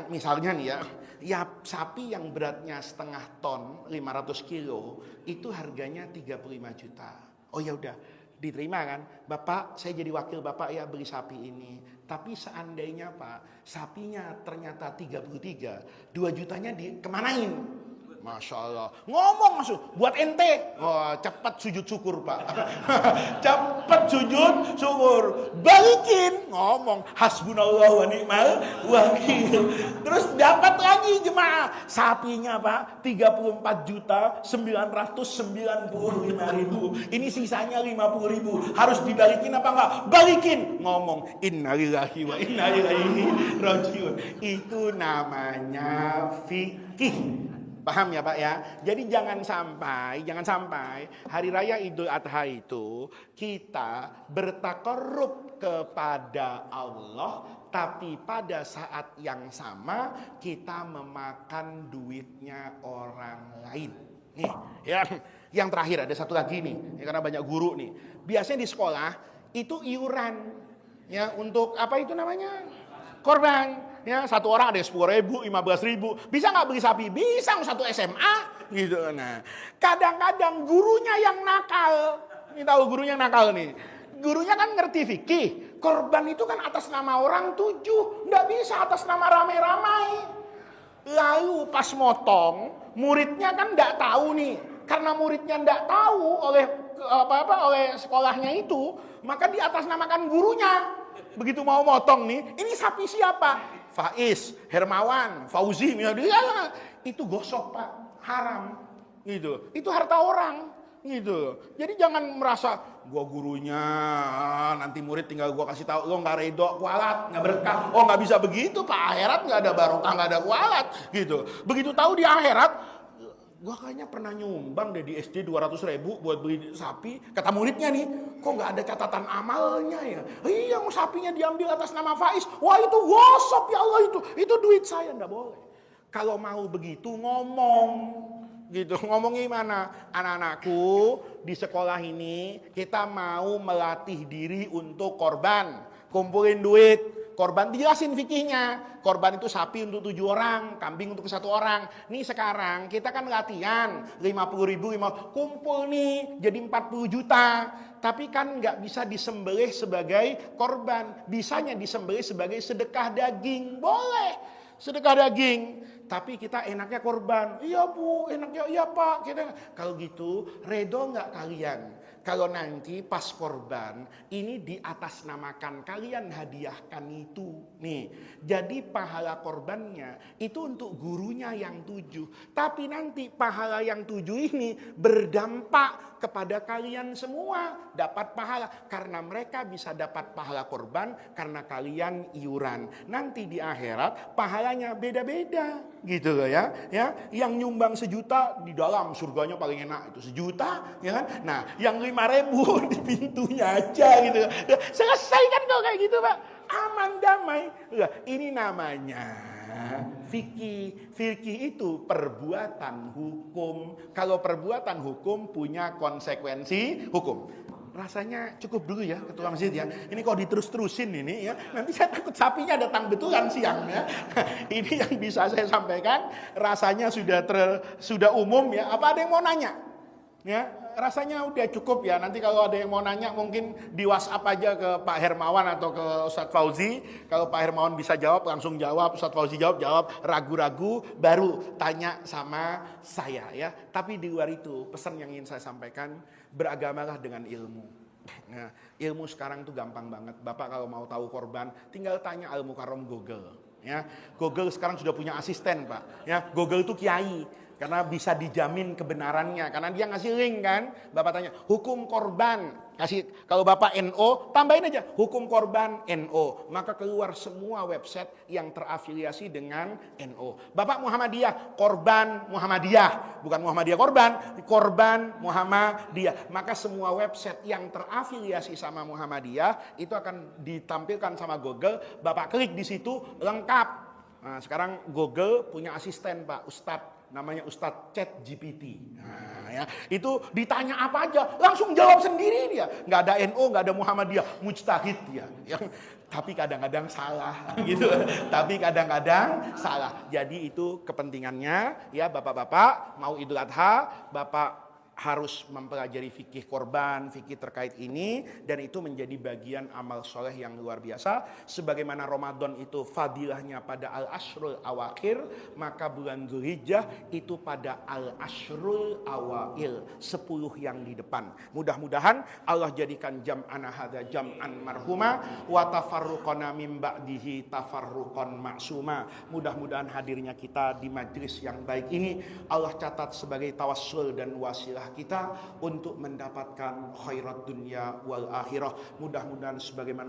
misalnya nih ya sapi yang beratnya setengah ton 500 kilo itu harganya 35 juta. Oh ya udah, diterima kan? Bapak, saya jadi wakil Bapak ya beli sapi ini. Tapi seandainya Pak, sapinya ternyata 33, 2 jutanya kemanain? Masya Allah, ngomong masuk buat ente. Wah, cepat sujud syukur Pak. Cepat sujud syukur, balikin, ngomong hasbunallah wa ni'mal wakil. Terus dapat lagi jemaah, sapinya Pak 34 juta 995 ribu. Ini sisanya 50 ribu. Harus dibalikin apa enggak? Balikin, ngomong innalillahi wa inna ilaihi rajiun. Itu namanya fikih. Paham ya Pak ya? Jadi jangan sampai hari raya Idul Adha itu kita bertakarrub kepada Allah, tapi pada saat yang sama kita memakan duitnya orang lain. Nih, yang terakhir ada satu lagi nih, karena banyak guru nih. Biasanya di sekolah itu iuran ya untuk apa itu namanya? Korban. Ya, satu orang ada 10.000, 15.000. Bisa nggak beli sapi? Bisa, satu SMA gitu. Nah, kadang-kadang gurunya yang nakal. Ini tahu gurunya nakal nih. Gurunya kan ngerti fikih. Korban itu kan atas nama orang 7, nggak bisa atas nama ramai-ramai. Lalu pas motong, muridnya kan nggak tahu nih. Karena muridnya nggak tahu oleh sekolahnya itu, maka di atas namakan gurunya. Begitu mau motong nih, ini sapi siapa? Faiz, Hermawan, Fauzi, misalnya, itu gosok Pak, haram, gitu. Itu harta orang, gitu. Jadi jangan merasa gua gurunya, nanti murid tinggal gua kasih tahu, lo nggak redo kualat, nggak berkah, oh nggak bisa begitu Pak, akhirat nggak ada barokah, nggak ada kualat, gitu. Begitu tahu di akhirat, gua kayaknya pernah nyumbang deh di SD 200.000 buat beli sapi. Kata muridnya nih, kok nggak ada catatan amalnya ya? Iya, sapinya diambil atas nama Faiz. Wah itu gosok ya Allah, itu duit saya. Nggak boleh. Kalau mau begitu ngomong, gitu. Ngomongnya gimana? Anak-anakku di sekolah ini kita mau melatih diri untuk korban, kumpulin duit. Korban dijelasin fikihnya. Korban itu sapi untuk 7 orang, kambing untuk 1 orang. Nih sekarang kita kan latihan 50.000, kumpul nih jadi 40 juta. Tapi kan nggak bisa disembelih sebagai korban. Bisanya disembelih sebagai sedekah daging. Boleh sedekah daging. Tapi kita enaknya korban. Iya Bu, enaknya iya Pak. Kalau gitu, redo nggak kalian? Kalau nanti pas korban, ini diatasnamakan, kalian hadiahkan itu. Nih, jadi pahala korbannya itu untuk gurunya yang 7. Tapi nanti pahala yang 7 ini berdampak kepada kalian semua. Dapat pahala, karena mereka bisa dapat pahala korban karena kalian iuran. Nanti di akhirat pahalanya beda-beda. Gitu loh ya. Yang nyumbang 1 juta di dalam surganya paling enak, itu 1 juta. Ya kan? Nah, yang 5.000 di pintunya aja gitu. Selesai kan kalau kayak gitu Pak. Aman damai. Ini namanya fikih. Fikih itu perbuatan hukum. Kalau perbuatan hukum punya konsekuensi hukum. Rasanya cukup dulu ya ketua masjid ya. Ini kok diterus-terusin ini ya. Nanti saya takut sapinya datang betulan siang ya. Ini yang bisa saya sampaikan. Rasanya sudah umum ya. Apa ada yang mau nanya? Ya, rasanya udah cukup ya. Nanti kalau ada yang mau nanya mungkin di WhatsApp aja ke Pak Hermawan atau ke Ustadz Fauzi. Kalau Pak Hermawan bisa jawab langsung jawab, Ustadz Fauzi jawab, ragu-ragu baru tanya sama saya ya. Tapi di luar itu pesan yang ingin saya sampaikan, beragamalah dengan ilmu. Nah, ilmu sekarang tuh gampang banget. Bapak kalau mau tahu korban, tinggal tanya Al Mukarram Google. Ya, Google sekarang sudah punya asisten, Pak. Ya, Google itu kiai karena bisa dijamin kebenarannya. Karena dia ngasih link kan. Bapak tanya, hukum korban. Kasih, kalau Bapak NO, tambahin aja hukum korban NO. Maka keluar semua website yang terafiliasi dengan NO. Bapak Muhammadiyah, korban Muhammadiyah. Bukan Muhammadiyah korban Muhammadiyah. Maka semua website yang terafiliasi sama Muhammadiyah itu akan ditampilkan sama Google. Bapak klik di situ, lengkap. Nah, sekarang Google punya asisten, Pak, Ustadz. Namanya Ustadz ChatGPT. Nah, ya, itu ditanya apa aja, langsung jawab sendiri dia. Nggak ada NO, nggak ada Muhammadiyah, mujtahid dia. Yang tapi kadang-kadang salah, gitu. Tapi kadang-kadang salah. Jadi itu kepentingannya, ya bapak-bapak mau Idul Adha, bapak harus mempelajari fikih korban, fikih terkait ini, dan itu menjadi bagian amal soleh yang luar biasa. Sebagaimana Ramadan itu fadilahnya pada al-ashrul awakhir, maka bulan Dzulhijjah itu pada al-ashrul awail, 10 yang di depan. Mudah-mudahan Allah jadikan jam'ana hadza jam'an marhuma wa tafarruqana min ba'dihi tafarruqan ma'suma. Mudah-mudahan hadirnya kita di majlis yang baik ini Allah catat sebagai tawassul dan wasilah kita untuk mendapatkan khairat dunia wal akhirah. Mudah-mudahan sebagaimana